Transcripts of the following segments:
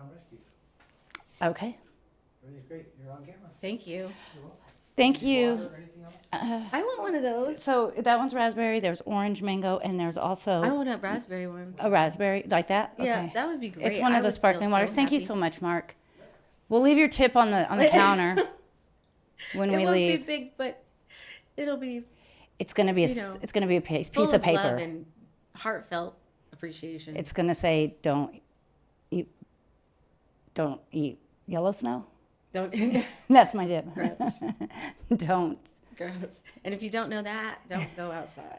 come rescue you. Okay. Everything's great. You're on camera. Thank you. You're welcome. Thank Any you. water or anything else? I want one of those. So that one's raspberry. There's orange mango, and there's I also want a raspberry one. a raspberry like that. Yeah, Okay. that would be great. It's one I of the would feel sparkling so waters. Thank you happy. so much, Mark. We'll leave your tip on the counter when It we won't leave. be big, but it'll be It's gonna be you know, it's gonna be a piece full of of paper. love and heartfelt appreciation. It's gonna say don't eat yellow snow. Don't That's my tip. Gross. Don't. gross. And if you don't know that, don't go outside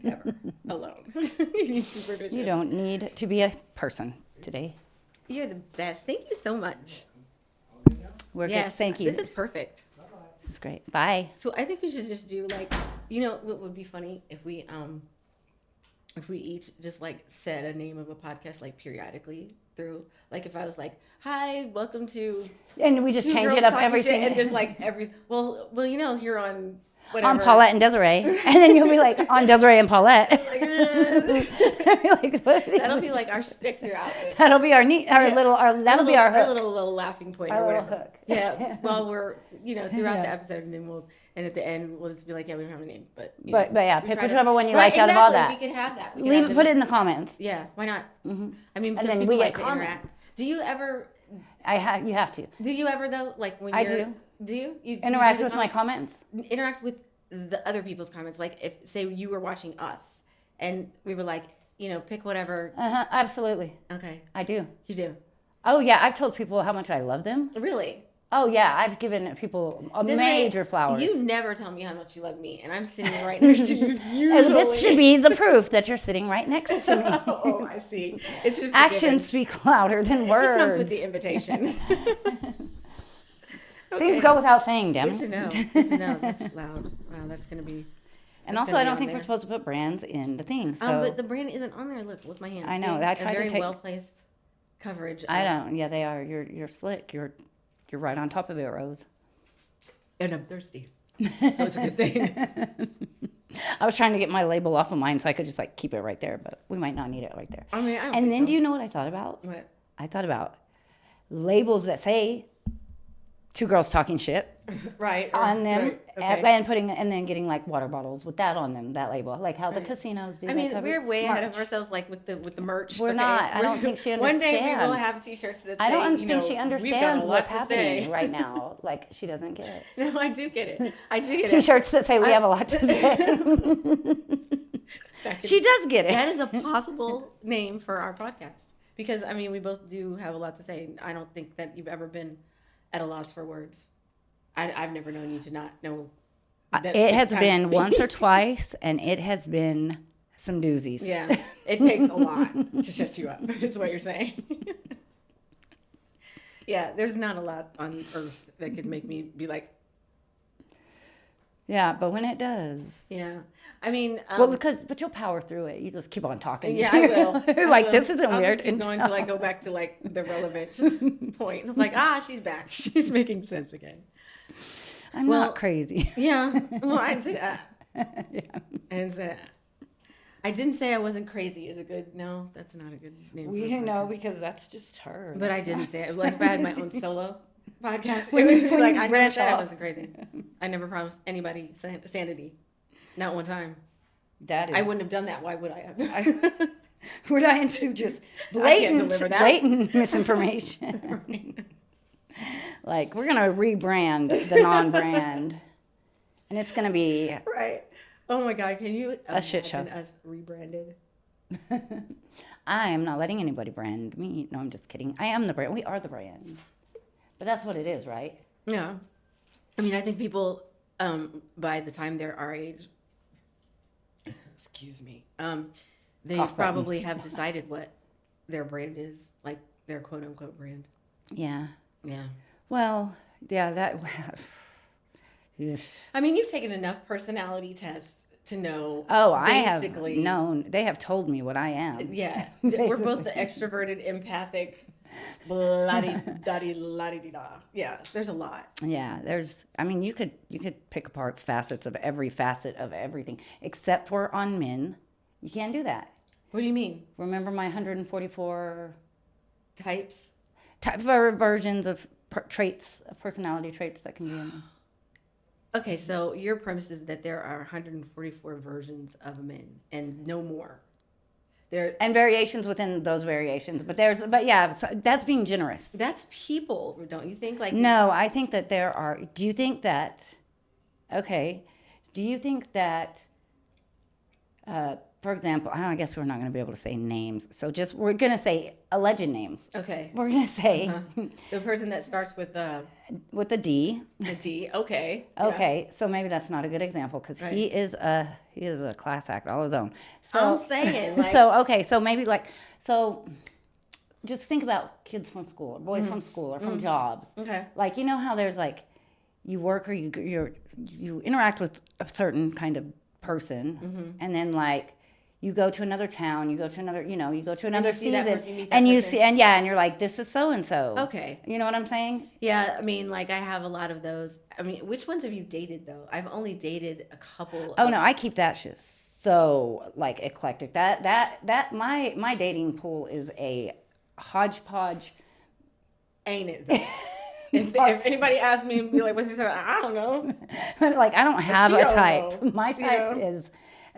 ever alone. You need supervision. You don't need to be a person today. You're the best. Thank you so much. We're Yes, good. Thank you. This is perfect. This is great. Bye. So I think we should just do like, what would be funny if we each just like said a name of a podcast like periodically through, like if I was like, hi, welcome to And we just Two change Girls it up Talking every Shit, single and just like here on whatever. on Paulette and Desiree, and then you'll be like on Desiree and Paulette. Like, Like, what? that'll be like our shtick throughout it. That'll be our that'll be our hook. little laughing point Our or little whatever. hook. Yeah, well, we're throughout Yeah. the episode, and then and at the end we'll just be like, yeah, we don't have a name, but But yeah, we pick try to- whichever one you Right, liked out of all exactly. that. We could have that. We could Leave have it. Put the- it in the comments. Yeah, why not? Mm-hmm. I mean, And because then people we like get to interact. comments. Do you ever? You have to Do you ever though? Like when I you're, do. Do you? You interact do the with my comments. interact with the other people's comments. Like if say you were watching us, and we were like, pick whatever. Absolutely, Okay, I do. you do. Oh yeah, I've told people how much I love them. Really? Oh yeah, I've given people major flowers. You never tell me how much you love me, and I'm sitting right next to you. And this should be the proof that you're sitting right next to me. Oh, I see. It's just a Actions given. speak louder than It words. comes with the invitation. Things go without saying, damn Good it. to know. Good to know. That's loud. Wow, that's gonna be. And That's also, gonna I be don't on think we're there. supposed to put brands in the things. So But the brand isn't on there. Look with my hand. I know, See? I A tried to very take- well placed coverage. I of- don't. Yeah, they are. You're slick. You're right on top of it, Rose. And I'm thirsty, so it's a good thing. I was trying to get my label off of mine so I could just like keep it right there, but we might not need it right there. I mean, I don't And think then so. do you know what I thought about? What? I thought about labels that say two girls talking shit Right. on them Right, okay. and then getting like water bottles with that on them, that label, like how the casinos do. I they mean, cover we're way ahead of merch. ourselves, like with the merch. We're not. I don't think she One day we will understands. have T-shirts that I don't say, think she we've got a understands lot what's to happening say. right now. Like she doesn't get it. No, I do get it. I do get it. T-shirts that say we have a lot to say. That could- She does get That it. is a possible name for our podcast because I mean we both do have a lot to say. I don't think that you've ever been at a loss for words. I've never known you to not know. that It it's has time to been speak. once or twice, and it has been some doozies. Yeah, it takes a lot to shut you up. Is what you're saying. Yeah, there's not a lot on earth that could make me be like, Yeah, but when it does, yeah. I mean, but you'll power through it. You just keep on talking. yeah, I will. I Like will. this isn't I'll weird. Just keep going until I go back to like the relevant point. It's like, she's back. She's making sense again. I'm well- not crazy. Yeah. Well, I didn't say that. Yeah. I didn't say that. I didn't say I wasn't crazy. Is a good no? That's not a good name. for a podcast. because that's just her. But I didn't say it. Like if I had my own solo podcast, When it would you- be when like you I never branch said I off. wasn't crazy. I never promised anybody sanity. Not one time. That is. I wouldn't have done that. Why would I have? We're not into just I can't deliver that. blatant misinformation. Like we're gonna rebrand the non-brand, and it's gonna be Right. Oh my God! Can you A shit show. imagine us rebranded? I am not letting anybody brand me. No, I'm just kidding. I am the brand. We are the brand. But that's what it is, right? Yeah. I mean, I think people, by the time they're our age, excuse me, they Cough button. probably have decided what their brand is, like their quote unquote brand. Yeah. Yeah. Well, yeah, that. I mean, you've taken enough personality tests to know. Oh, I have basically- known. They have told me what I am. Yeah. We're both the extroverted, empathic, blah-di-da-di-la-di-da. Yeah. There's a lot. Yeah, you could pick apart facets of every facet of everything, except for on men. You can't do that. What do you mean? Remember my 144? Types? versions of traits, of personality traits that can be in them. Okay, so your premise is that there are 144 versions of men and no more. There, And variations within those variations. But yeah, so that's being generous. that's people, don't you think? Like, No, I think that do you think that, for example, I guess we're not going to be able to say names. So we're going to say alleged names. okay, We're going to say the person that starts with with a D. the D. Okay. Yeah. Okay, so maybe that's not a good example because Right. he is a class act all his own. So I'm saying, like, so maybe so just think about kids from school, or boys from school, or from jobs. okay. Like, you know how there's like you work or you interact with a certain kind of person, and then like you go to another town, you go to another see that season, person, you meet that and you person. see, and you're like, this is so and so. Okay. You know what I'm saying? Yeah, I mean, like, I have a lot of those. I mean, which ones have you dated though? I've only dated a couple. Oh no, I keep that shit so like eclectic. That my dating pool is a hodgepodge. Ain't it? Though? if anybody asked me and be like, "What's your type?" I don't know. Like, I don't have she a don't type. know, My you type know? is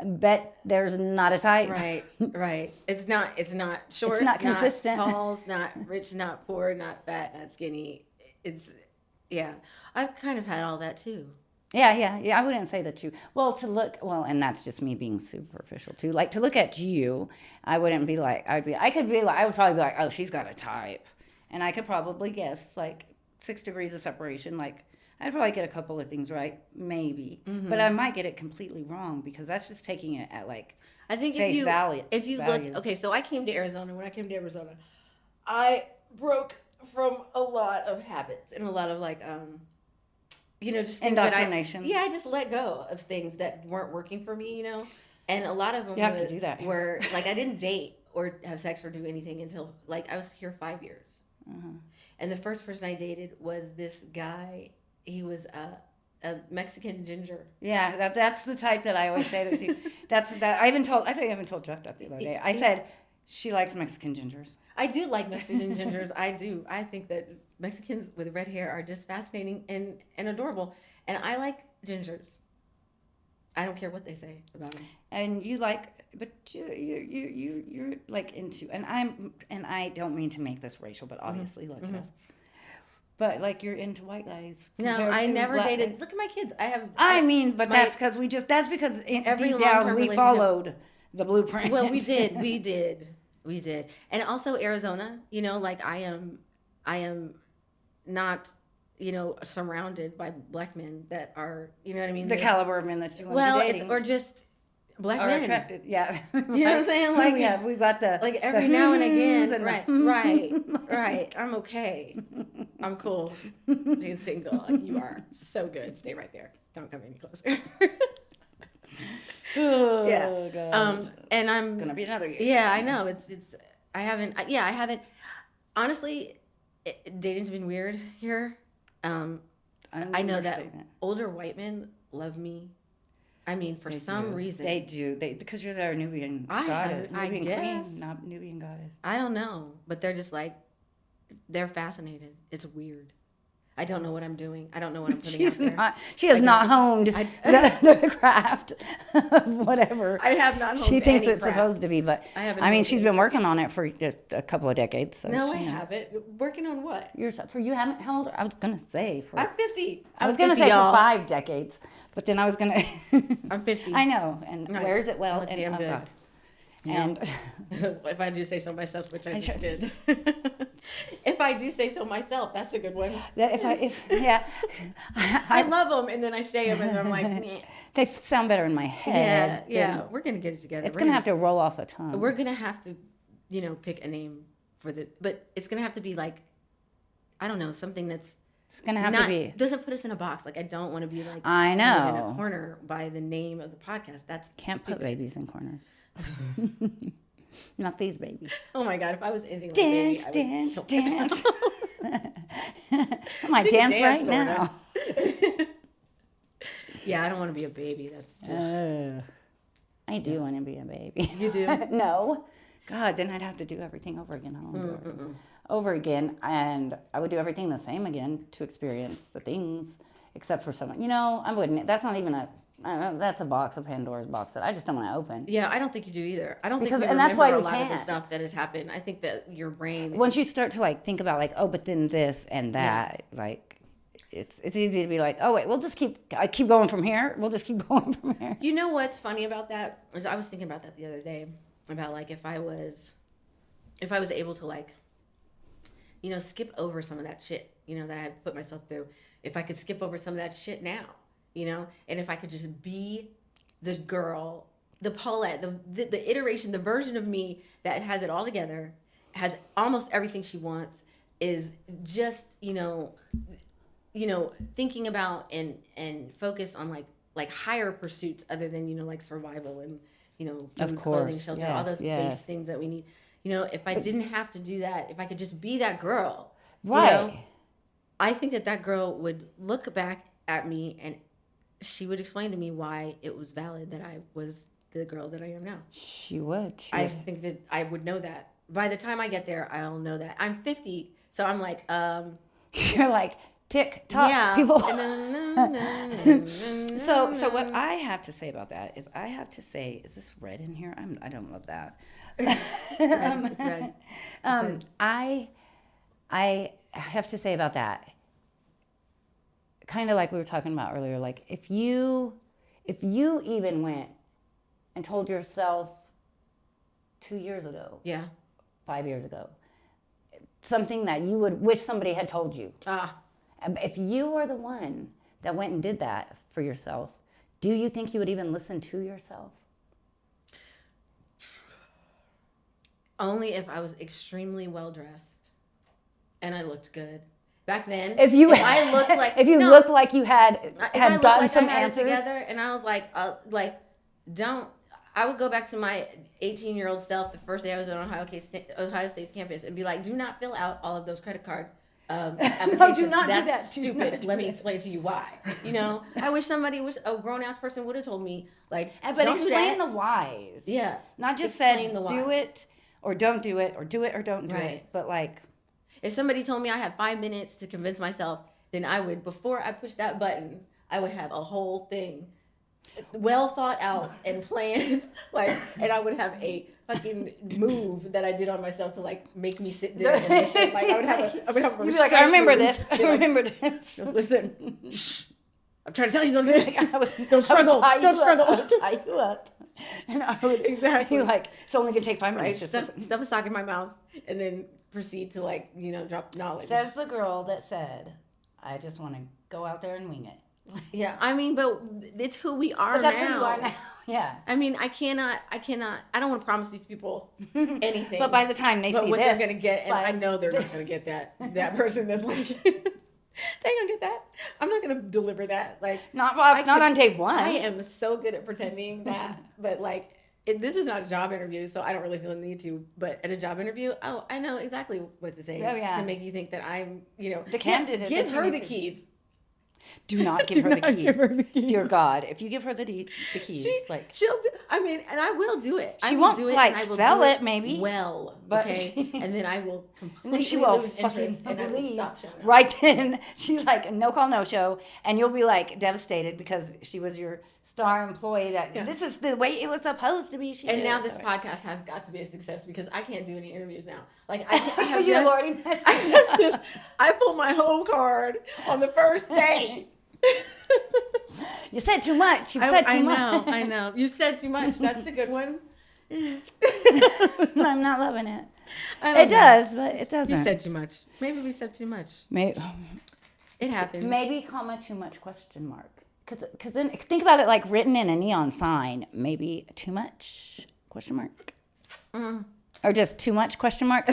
bet there's not a type. Right, right. It's not short. It's not consistent. Not tall. It's not rich. Not poor. Not fat. Not skinny. Yeah. I've kind of had all that too. Yeah. I wouldn't say that you. And that's just me being superficial too. Like, to look at you, I wouldn't be like. I would probably be like, oh, she's got a type, and I could probably guess like 6 degrees of separation. Like, I'd probably get a couple of things right, maybe, but I might get it completely wrong because that's just taking it at like I think face value. if you value. look, okay, so I came to Arizona. When I came to Arizona, I broke from a lot of habits and a lot of like, just things Indoctrination. I just let go of things that weren't working for me, and a lot of them You have to do that here. were like, I didn't date or have sex or do anything until like I was here 5 years, and the first person I dated was this guy. He was a Mexican ginger. Yeah, that's the type that I always say that. I even told Jeff that the other day. I said she likes Mexican gingers. I do like Mexican gingers. I do. I think that Mexicans with red hair are just fascinating and adorable. And I like gingers. I don't care what they say about them. And you like, but you're like into, and I don't mean to make this racial, but obviously look at us. But like, you're into white guys. No, compared I to never black dated. guys. Look at my kids. But that's because every deep down long-term we relationship- followed the blueprint. Well, we did. And also Arizona, like I am not, surrounded by black men that are, you know what I mean? the caliber of men that you want to be dating. or just black are men. attracted. Yeah. You know what I'm saying? Like, we've got the like the every now and again, and right. I'm okay. I'm cool. Being single, like, you are so good. Stay right there. Don't come any closer. Oh, Yeah. God. And I'm Gonna be another year. Yeah, I know. I haven't. Honestly, dating's been weird here. I know that older white men love me. I mean, for some reason. They do. Because you're their Nubian I goddess. Nubian guess. queen, not Nubian goddess. I don't know, but they're just like, they're fascinated. It's weird. I don't know what I'm doing. I don't know what I'm putting out there. She has not honed the craft of whatever I have not honed she thinks any it's craft. supposed to be. But haven't I mean, honed she's any been working on it for a couple of decades. So No, I she, haven't. Working on what? You haven't. How old? I was gonna say for. I'm 50. I was gonna 50, say y'all. for 5 decades, but then I was gonna. I'm 50. I know, and Right. wears it well. Look And damn oh good. God. Yeah. And If I do say so myself, which I just should- did. If I do say so myself, that's a good one. I love them, and then I say them, and I'm like, meh. they sound better in my head. Yeah. than- We're gonna get it together. It's gonna have to roll off the tongue. We're gonna have to, pick a name for but it's gonna have to be like, I don't know, something that's It's gonna have not to be. doesn't put us in a box. Like, I don't want to be like I in know. a corner by the name of the podcast. That's Can't stupid. put babies in corners. Not these babies. Oh my god! If I was anything like a baby, Dance, I would dance, kill dance. I might She can dance dance, right sorta. now. Yeah, I don't want to be a baby. That's I do want to be a baby. you do. No. God, then I'd have to do everything over again. I don't want to do it. over again, and I would do everything the same again to experience the things, except for someone. I wouldn't. That's not even a. That's a box of Pandora's box that I just don't want to open. Yeah, I don't think you do either. I don't think Because- we and remember that's why a we lot of the can't. stuff that has happened. I think that your brain. Once you start to like think about like, oh, but then this and that, like, it's easy to be like, oh wait, we'll just keep going from here. We'll just keep going from here. You know what's funny about that? I was thinking about that the other day about like if I was able to like, skip over some of that shit, that I had put myself through. If I could skip over some of that shit now, and if I could just be the girl, the Paulette, the iteration, the version of me that has it all together, has almost everything she wants, is just thinking about and focused on like higher pursuits other than like survival and Of food, course, clothing, shelter, all those yes. base things that we need. If I didn't have to do that, if I could just be that girl, Right. I think that girl would look back at me and she would explain to me why it was valid that I was the girl that I am now. She would. I think that I would know that. By the time I get there, I'll know that. I'm 50, so I'm like, You're like tick tock yeah. people. So So what I have to say about that is is this red in here? I don't love that. it's red. I have to say about that, kind of like we were talking about earlier, like if you even went and told yourself 2 years ago, Yeah. 5 years ago, something that you would wish somebody had told you. If you were the one that went and did that for yourself, do you think you would even listen to yourself? Only if I was extremely well dressed and I looked good. Back then, If I looked like if you no, looked like you had if I looked gotten like some I had answers it together, and I was like, don't. I would go back to my 18-year-old self the first day I was on Ohio State's campus and be like, do not fill out all of those credit card applications. do not do That's that. Do not stupid. do Let me that. explain to you why. I wish a grown-ass person would have told me, like, but don't do explain that. the whys. Yeah. Not just Explain said the do whys. it or don't do it or do it or don't do Right. it. But like If somebody told me I had 5 minutes to convince myself, then I would, before I push that button, I would have a whole thing well thought out and planned, and I would have a fucking move that I did on myself to make me sit there and listen. Like I would have a you'd be like, I remember this. Be I like, remember this. Listen, shh, I'm trying to tell you something. Don't I struggle. would Don't struggle. I would tie you up. And I would Exactly. be like, it's only gonna take 5 Right, minutes. Just listen. stuff a sock in my mouth and then proceed to drop knowledge. Says the girl that said, I just want to go out there and wing it. Yeah, I mean, but it's who we are But that's now. who you are now. Yeah. I mean, I don't want to promise these people anything. But by the time they but see what this, they're gonna get, and by- I know they're not gonna get that person that's like, they ain't gonna get that. I'm not gonna deliver that. Like, not could- on day one. I am so good at pretending that, but this is not a job interview, so I don't really feel the need to. But at a job interview, I know exactly what to say yeah. to make you think that I'm, The candidate Give that you her need the to- keys. Do not give her the not keys. give her the keys. Dear God, if you give her the keys, She'll do. I mean, and I will do it. I She will won't, do it, like, and I will sell do it, maybe, well, but okay. she- And then I will and completely then she will lose fucking interest, and I will leave. stop showing up. Right then, she's like, no call, no show. And you'll be like devastated because she was your star employee that Yeah. this is the way it was supposed to be. She And did now it, this so- podcast has got to be a success because I can't do any interviews now. Like I have You just, Lordy. I pulled my whole card on the first day. You said too much. You said too much. I know. You said too much. That's a good one. I'm not loving it. I don't It know. does, but it doesn't. You said too much. Maybe we said too much. Maybe, It happens. maybe comma too much question mark. Because then think about it like written in a neon sign. Maybe too much question mark. Or just too much question mark.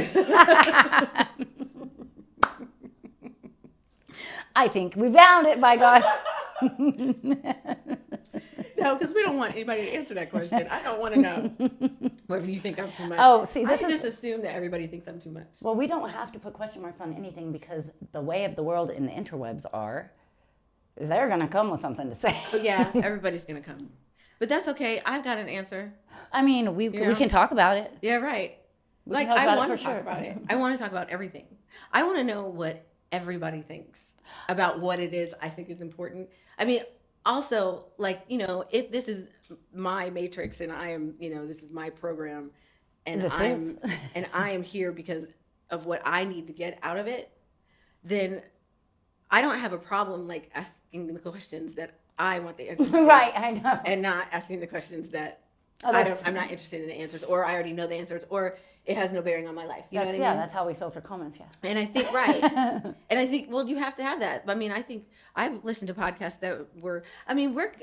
I think we found it, by God. No, because we don't want anybody to answer that question. I don't want to know whether you think I'm too much. Oh, see, I this is just assume that everybody thinks I'm too much. well, we don't have to put question marks on anything because the way of the world in the interwebs is they're gonna come with something to say. But yeah, everybody's gonna come. But that's okay. I've got an answer. I mean, we know? can talk about it. Yeah, right. We Like, can talk I about want it to for talk sure. about it. I want to talk about everything. I want to know what everybody thinks about what it is I think is important. I mean, also, like, if this is my matrix and I am, this is my program and This is. and I am here because of what I need to get out of it, then I don't have a problem like asking the questions that I want the answers to. Right, I know. And not asking the questions that Oh, I'm not interested in the answers, or I already know the answers, or it has no bearing on my life. You know what I mean? That's how we filter comments, yeah. And I think, right. And I think, well, you have to have that. I mean, I think I've listened to podcasts that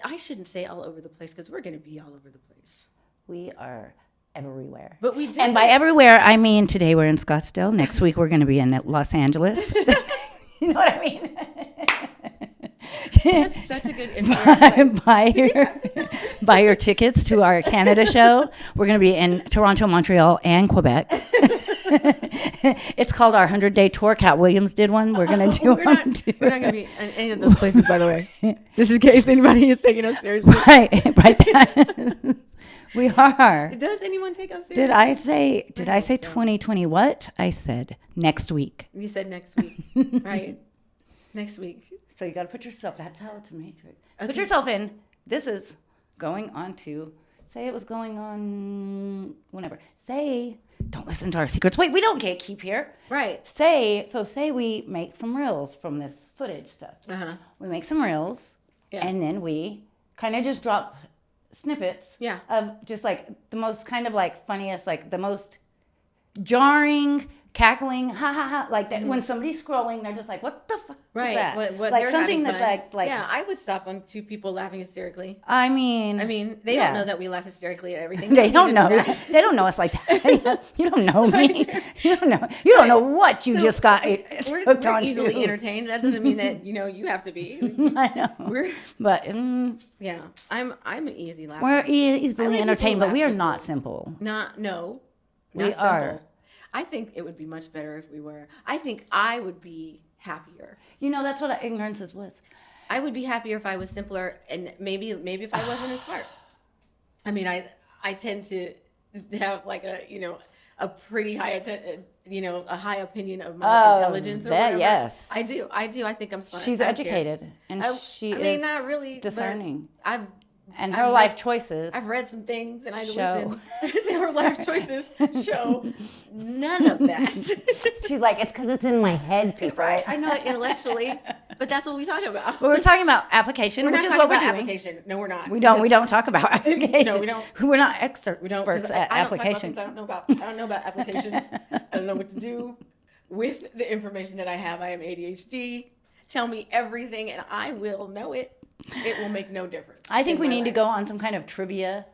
I shouldn't say all over the place because we're going to be all over the place. We are everywhere. But we did. And by everywhere, I mean today we're in Scottsdale. Next week we're going to be in Los Angeles. You know what I mean? That's such a good intro. buy your tickets to our Canada show. We're going to be in Toronto, Montreal, and Quebec. It's called our 100-day tour. Cat Williams did one. We're going to do one too. We're not going to be in any of those places, by the way. Just in case anybody is taking us seriously. Right. We are. Does anyone take us seriously? Did I say so. 2020 what? I said next week. You said next week, right? Next week. So you got to put yourself, that's how it's a matrix. Okay. Put yourself in. This is going on to, say it was going on whenever. Say, don't listen to our secrets. Wait, we don't gatekeep here. Right. Say we make some reels from this footage stuff. Uh-huh. We make some reels, Yeah. and then we kind of just drop snippets Yeah. of just like the most kind of like funniest, like the most jarring, cackling, ha ha ha, like that. When somebody's scrolling, they're just like, "What the fuck?" Right. Was that? What like they're something having that fun. like yeah, I would stop on two people laughing hysterically. I mean, They yeah. don't know that we laugh hysterically at everything. They don't know. that. They don't know us like that. You don't know me. You don't know. You don't know what you just got We're hooked on easily to. entertained. That doesn't mean that you have to be. I know. We're But yeah. I'm an easy laugher. we're I easily like entertained, people but we are laugh not easily. simple. No. We Not simple. are. I think it would be much better if we were. I think I would be happier. You know, that's what ignorance is. I would be happier if I was simpler, and maybe if I wasn't as smart. I mean, I tend to have like a pretty high a high opinion of my intelligence or whatever. Yes. I do. I think I'm smart. She's I don't care. educated, and she I mean, is not really but discerning. And I've her read- life choices. I've read some things and I Show. listen. Her life choices show none of that. She's like, it's because it's in my head, people. Right? I know it intellectually, but that's what we talk about. But we're talking about application, We're which not is talking what we're about doing. application. No, we're not. We don't talk about application. No, we don't. We're not experts We don't. 'Cause at I don't application. Talk about things I don't know about application. I don't know what to do with the information that I have. I am ADHD. Tell me everything, and I will know it. It will make no difference. I think in we my need to life. go on some kind of trivia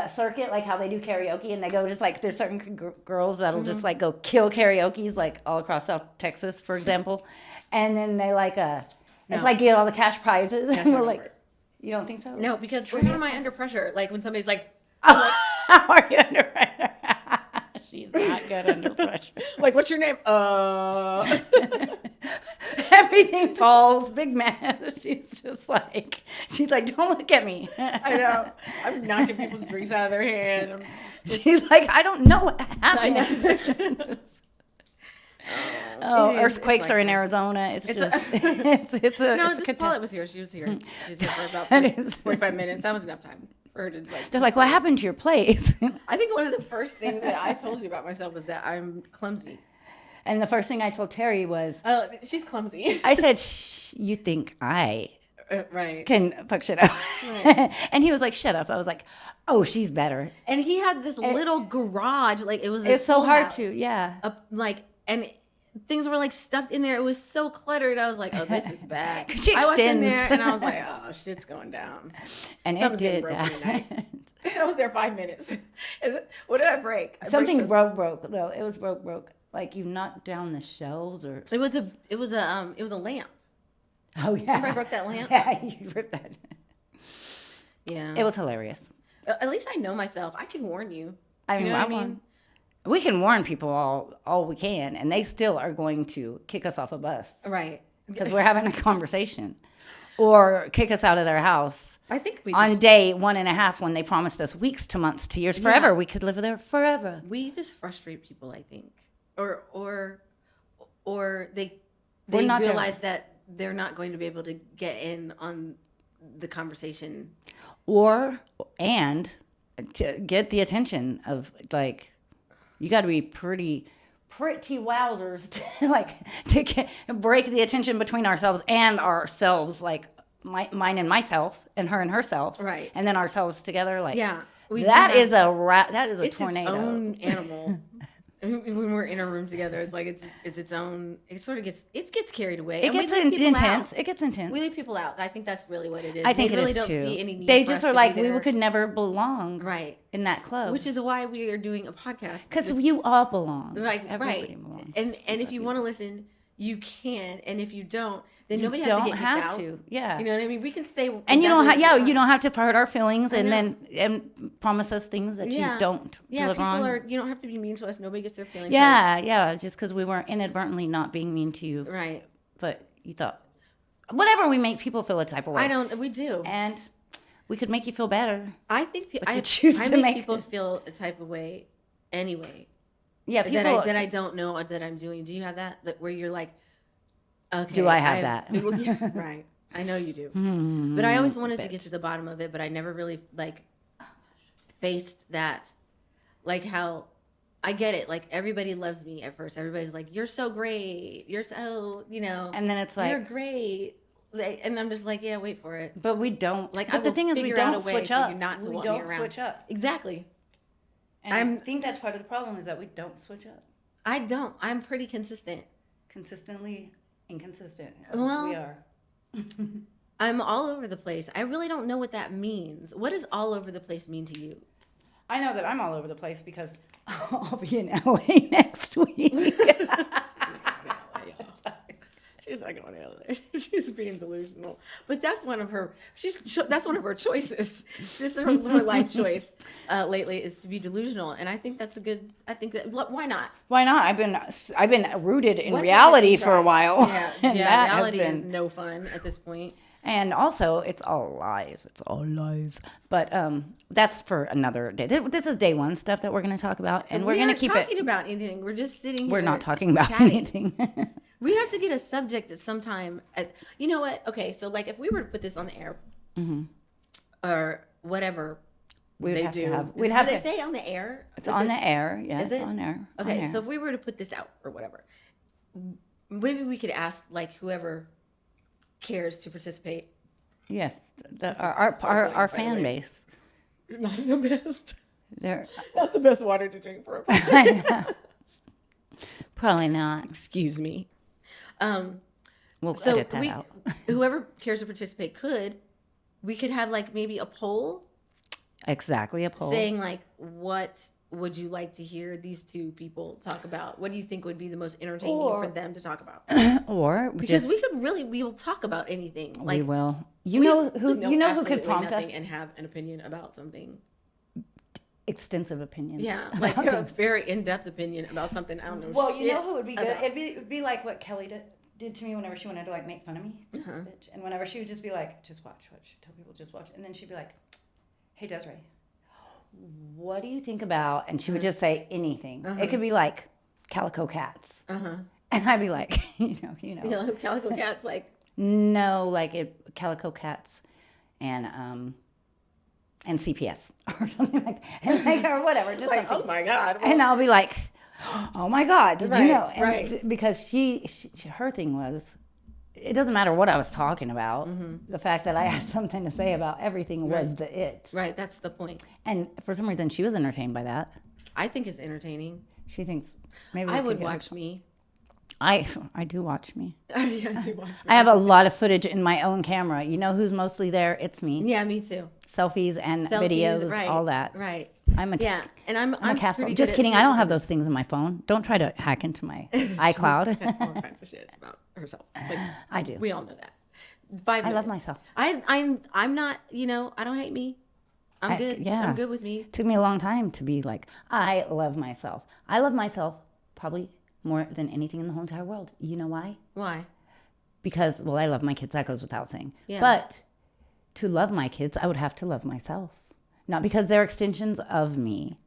circuit, like how they do karaoke, and they go just like there's certain girls that'll just like go kill karaoke's like all across South Texas, for example, and then they like it's No. like get all the cash prizes, That's and we're not like, gonna work. you don't think so? No, because how am I under pressure? Like when somebody's like, How are you under pressure? She's not good under pressure. like, what's your name? Everything falls, big mess. She's like, don't look at me. I know. I'm knocking people's drinks out of their hand. She's like, I don't know what I know. happened. It Oh, is- earthquakes it's are like in that. Arizona. It's It's just, a- it's a, No, it's a just Paulette was here. She was here. She was here for about That is- 45 minutes. That was enough time for her to like. They're like, what happened to your place? I think one of the first things that I told you about myself was that I'm clumsy. And the first thing I told Terry was, Oh, she's clumsy. I said, you think I Right. can fuck shit up? Right. And he was like, shut up. I was like, oh, she's better. And he had this little garage, like it was. a It's so full hard house. to, yeah. And things were like stuffed in there. It was so cluttered. I was like, oh, this is bad. She I walked in extends. there and I was like, oh, shit's going down. And it Something's getting did broken that. tonight. I was there 5 minutes. What did I break? I broke Something some- broke though. It was broke. Like you knocked down the shelves or. It was a lamp. Oh yeah. Remember I broke that lamp? Yeah, you ripped that. Yeah. It was hilarious. At least I know myself. I can warn you. I mean, You know what I mean? We can warn people all we can, and they still are going to kick us off a bus Right. because we're having a conversation. or kick us out of their house I think we on just, day 1.5 when they promised us weeks to months to years, forever. We could live there forever. we just frustrate people, I think. Or they We're not there. realize that they're not going to be able to get in on the conversation. And to get the attention of like, you got to be pretty wowzers to break the attention between ourselves and ourselves, like mine and myself, and her and herself, Right. and then ourselves together. Like, Yeah. that is a It's tornado. its own animal. When we're in a room together, it's like it's its own. It sort of gets carried away. It and we gets leave people intense. out. It gets intense. We leave people out. I think that's really what it is. I think they it really is don't too. see any need They for just us are to like, be we there. could never belong Right. in that club. Which is why we are doing a podcast. Because you all belong. Right, Everybody right. belongs. And if you want to listen, you can. And if you don't, then You nobody has to don't get kicked have out. to. Yeah. You know what I mean? We can say. And you don't exactly have, what we you want. don't have to hurt our feelings and know. and promise us things that Yeah. you don't Yeah, deliver people on. are. You don't have to be mean to us. Nobody gets their feelings. Yeah, just because we weren't inadvertently not being mean to you, hurt. Right. but you thought, whatever, we make people feel a type of way. I don't. We do. And we could make you feel better. I think But you choose I to make make people it. feel a type of way anyway. Yeah, people. that I don't know that I'm doing. Do you have that where you're like, okay, Do I have that? Well, yeah, right. I know you do. But I always wanted to get to the bottom of it, but I never really like faced that. Like how I get it. Like everybody loves me at first. Everybody's like, "You're so great. You're so And then it's you're like, great." And I'm just like, "Yeah, wait for it." but we don't. Like, I but the will thing is, we figure out don't a way switch for up. you not to We want me don't around. switch up. Exactly. And I think that's part of the problem is that we don't switch up. I don't. I'm pretty consistent. Consistently inconsistent. Well, we are. I'm all over the place. I really don't know what that means. What does all over the place mean to you? I know that I'm all over the place because I'll be in LA next week. She's not going to LA. She's being delusional. But that's one of her. That's one of her choices. Just her life choice lately is to be delusional, and I think that's a good. I think that why not? Why not? I've been rooted in What reality haven't you for a tried? while. Yeah, and yeah. that has Reality been- is no fun at this point. And also, it's all lies. It's all lies. But that's for another day. This is day one stuff that we're going to talk about, and we're going to keep We're not talking it. about anything. We're just sitting here. We're not talking about chatting. anything. We have to get a subject at some time. You know what? Okay, so like if we were to put this on the air, or whatever We'd they have do, to have. We'd have do to. they say on the air? It's on the air. Yeah, Is it's it? on air. Okay, On air. so if we were to put this out or whatever, maybe we could ask like whoever cares to participate. yes, sparkling, our by the fan way. base. Not the best. They're Not the best water to drink for a podcast. probably not. Excuse me. We'll So edit that out. whoever cares to participate we could have like maybe a poll Exactly a poll. saying like, what would you like to hear these two people talk about? What do you think would be the most entertaining Or- for them to talk about? or Because just, we will talk about anything. we will. we You know who could absolutely prompt us? nothing and have an opinion about something. Extensive opinions. Yeah, like a very in-depth opinion about something. I don't know. Well, you know shit who would be good? about. It'd be like what Kelly did to me whenever she wanted to like make fun of me, this bitch. And whenever she would just be like, "Just watch," tell people just watch, and then she'd be like, "Hey Desiree, what do you think about?" And she would just say anything. It could be like Calico Cats, and I'd be like, you know, You know, Calico Cat's like, no, like Calico Cats, and CPS or something like that, and like, or whatever, just like, something. oh my god. And I'll be like, "Oh my God, did you Right, know?" And right. because she, her thing was, it doesn't matter what I was talking about. The fact that I had something to say about everything was the it. Right, that's the point. And for some reason, she was entertained by that. I think it's entertaining. She thinks maybe I we would could get her watch me. I do watch me. Yeah, I do watch me. I have a lot of footage in my own camera. You know who's mostly there? It's me. Yeah, me too. Selfies and Selfies, videos, right, all that. Right. I'm a Yeah, and I'm I'm a capsule. pretty Just good at kidding. I don't seeing have those things in my phone. Don't try to hack into my iCloud. all kinds of shit about herself. Like, I do. we all know that. I love myself. I'm not. You know, I don't hate me. I'm good. yeah. I'm good with me. Took me a long time to be like, I love myself. I love myself probably more than anything in the whole entire world. You know why? Why? because, well, I love my kids. That goes without saying. Yeah. But to love my kids, I would have to love myself. Not because they're extensions of me,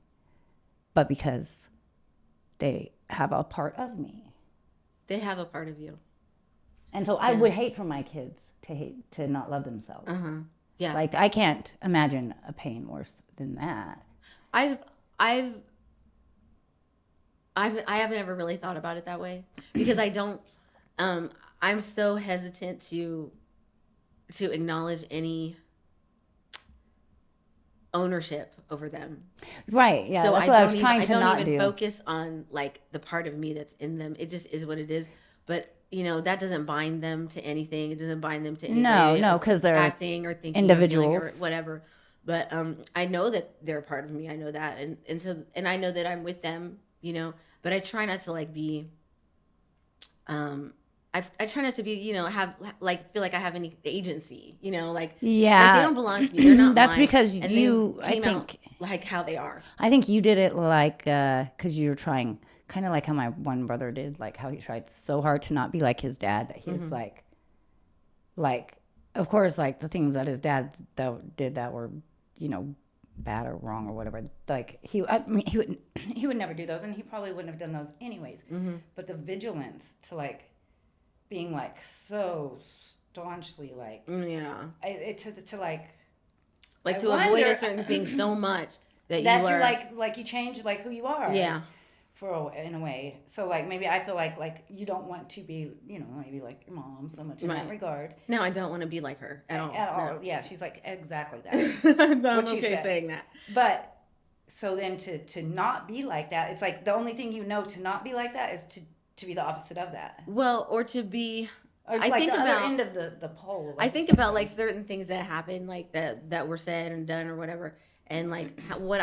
but because they have a part of me. They have a part of you. And so I would hate for my kids to not love themselves. Yeah. Like, I can't imagine a pain worse than that. I haven't ever really thought about it that way because I don't. I'm so hesitant to acknowledge any ownership over them. Right. Yeah. So that's what I was trying I to don't not even do. focus on like the part of me that's in them. It just is what it is. But that doesn't bind them to anything. It doesn't bind them to any No, way no, of 'cause they're acting or thinking or feeling individuals. or whatever. But I know that they're a part of me. I know that, and I know that I'm with them. But I try not to like be. I try not to be, have like feel like I have any agency, like Yeah. they don't belong to me. They're not That's mine, because and you, they I came out think, like how they are. I think you did it like, because you're trying, kind of like how my one brother did, like how he tried so hard to not be like his dad that he's like, of course, like the things that his dad did that were, bad or wrong or whatever. Like he would never do those, and he probably wouldn't have done those anyways. But the vigilance to like being like so staunchly like Yeah, to like to avoid a certain thing so much that you are like you change like who you are. Yeah. In a way. So like maybe I feel like you don't want to be, maybe like your mom so much in that regard. No, I don't want to be like her at all. No. Yeah, she's like exactly that. I'm What you okay said. saying that. But so then to not be like that, it's like the only thing to not be like that is to be the opposite of that. Well, or to be. Or it's I like think the about other end of the pole. I think about like certain things that happen, like that were said and done or whatever, and like what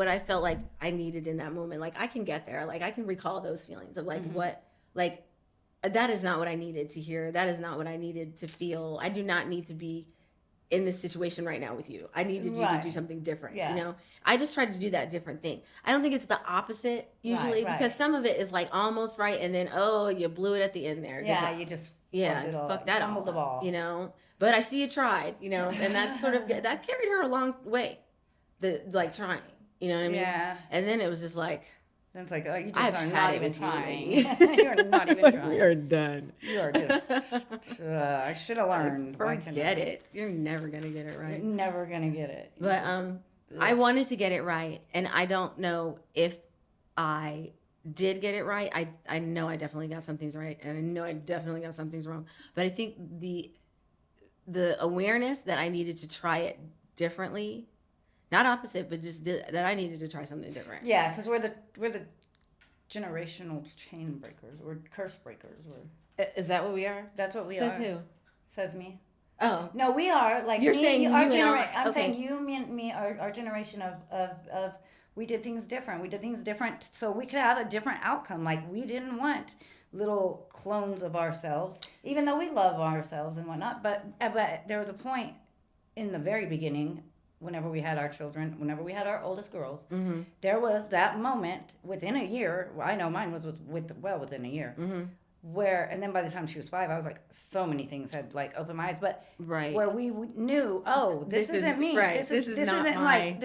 I felt like I needed in that moment. Like I can get there. Like I can recall those feelings of like what like that is not what I needed to hear. That is not what I needed to feel. I do not need to be in this situation right now with you. I needed you to do something different. Yeah. I just tried to do that different thing. I don't think it's the opposite usually because some of it is like almost right, and then you blew it at the end there. Yeah, you just fuck that fumbled the ball. But I see you tried. And that sort of that carried her a long way. The like trying. You know what I mean? Yeah. And then it was just like. Then it's like, oh, you just I've are had not it even with you, trying. lady. You're not even trying. We are done. You are just. I should have learned. Forget it. You're never gonna get it You're right. never gonna get it. But I wanted to get it right, and I don't know if I did get it right. I know I definitely got some things right, and I know I definitely got some things wrong. But I think the awareness that I needed to try it differently. Not opposite, but just that I needed to try something different. Yeah, because we're the generational chain breakers. We're curse breakers. Is that what we are? That's what we Says are. who? Says me. Oh. No, we are. Like You're me, saying you our and generation. I- I'm okay. saying you, me, our generation of we did things different. We did things different so we could have a different outcome. Like we didn't want little clones of ourselves, even though we love ourselves and whatnot. But there was a point in the very beginning. Whenever we had our children, whenever we had our oldest girls, there was that moment within a year. Well, I know mine was within a year. Where, and then by the time she was 5, I was like, so many things had like opened my eyes. But where we knew, oh, this isn't me. Right. This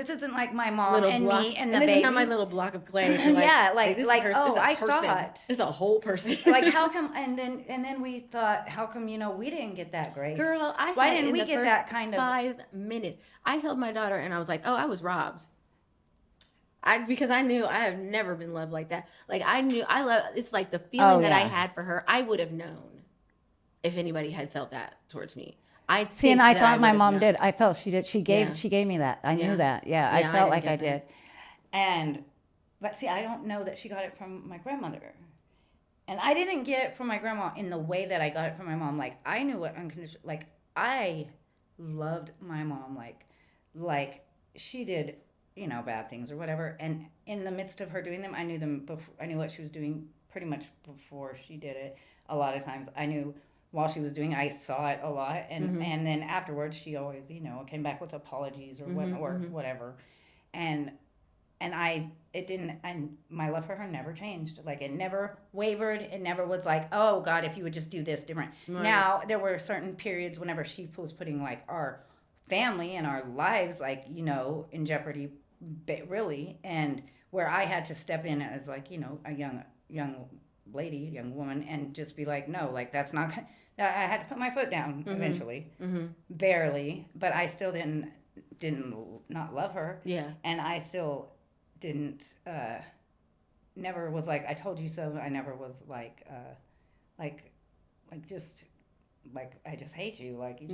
isn't like my mom little and block, me and the this baby. is not my little block of clay. To Yeah, like, this oh, is a I person. thought. This is a whole person. Like how come? And then we thought, how come we didn't get that grace? Girl, why had didn't in we the get first that kind of 5 minutes? I held my daughter and I was like, oh, I was robbed. Because I knew I have never been loved like that. Like I knew I love. It's like the feeling that I had for her. I would have known if anybody had felt that towards me. I See, and I that thought my would have mom known. did. I felt she did. She gave me that. I knew that. Yeah, I Yeah, felt I like didn't I get did. But see, I don't know that she got it from my grandmother. And I didn't get it from my grandma in the way that I got it from my mom. Like I knew what unconditional. Like I loved my mom. Like she did, bad things or whatever. And in the midst of her doing them, I knew them. Before, I knew what she was doing pretty much before she did it. A lot of times, I knew while she was doing. I saw it a lot, and then afterwards, she always, came back with apologies or whatever. my love for her never changed. Like, it never wavered. It never was like, oh God, if you would just do this different. Right. Now, there were certain periods whenever she was putting like our family and our lives, like, in jeopardy, really. And where I had to step in as like, a young lady, young woman, and just be like, no, like, that's not, I had to put my foot down eventually, barely, but I still didn't not love her. Yeah. And I still didn't, never was like, I told you so. I never was like just like, I just hate you. Like, you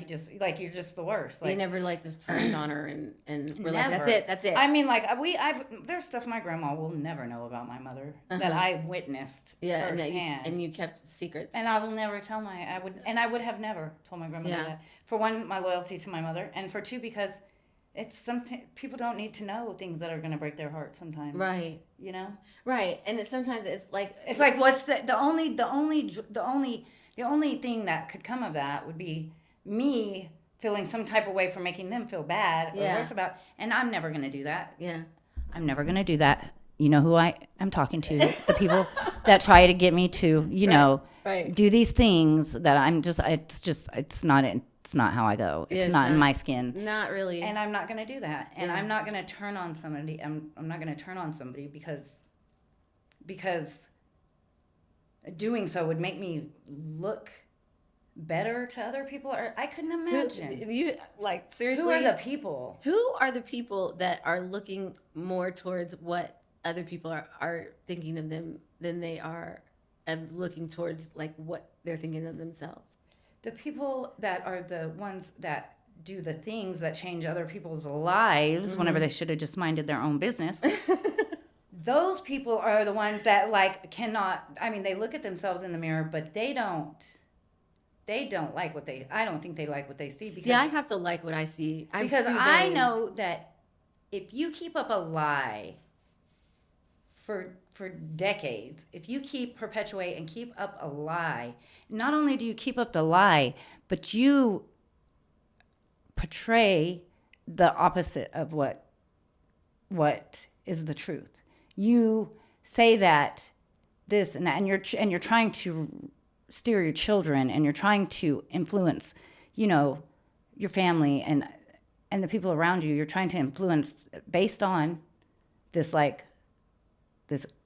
just, you're just the worst. Like, you never like just turned on her and we're like, Never. that's it. I mean, like, there's stuff my grandma will never know about my mother that I witnessed firsthand. And you kept secrets. And I will never tell I would have never told my grandmother that. For one, my loyalty to my mother, and for two, because it's something people don't need to know things that are going to break their heart sometimes. Right. Right. And sometimes it's like what's the only thing that could come of that would be me feeling some type of way for making them feel bad or worse about, and I'm never going to do that. Yeah. I'm never going to do that. You know who I am talking to? The people that try to get me to, do these things that it's not how I go. It's not in my skin. Not really. And I'm not going to do that. And I'm not going to turn on somebody. I'm not going to turn on somebody because doing so would make me look better to other people. Or I couldn't imagine. You like, seriously? Who are the people? Who are the people that are looking more towards what other people are thinking of them than they are of looking towards like what they're thinking of themselves? The people that are the ones that do the things that change other people's lives whenever they should have just minded their own business. Those people are the ones that like cannot, I mean, they look at themselves in the mirror, but they don't like I don't think they like what they see. Because, I have to like what I see. Because I know that if you keep up a lie for decades, if you perpetuate and keep up a lie, not only do you keep up the lie, but you portray the opposite of what is the truth. You say that this and that, and you're trying to steer your children, and you're trying to influence, your family and the people around you. You're trying to influence based on this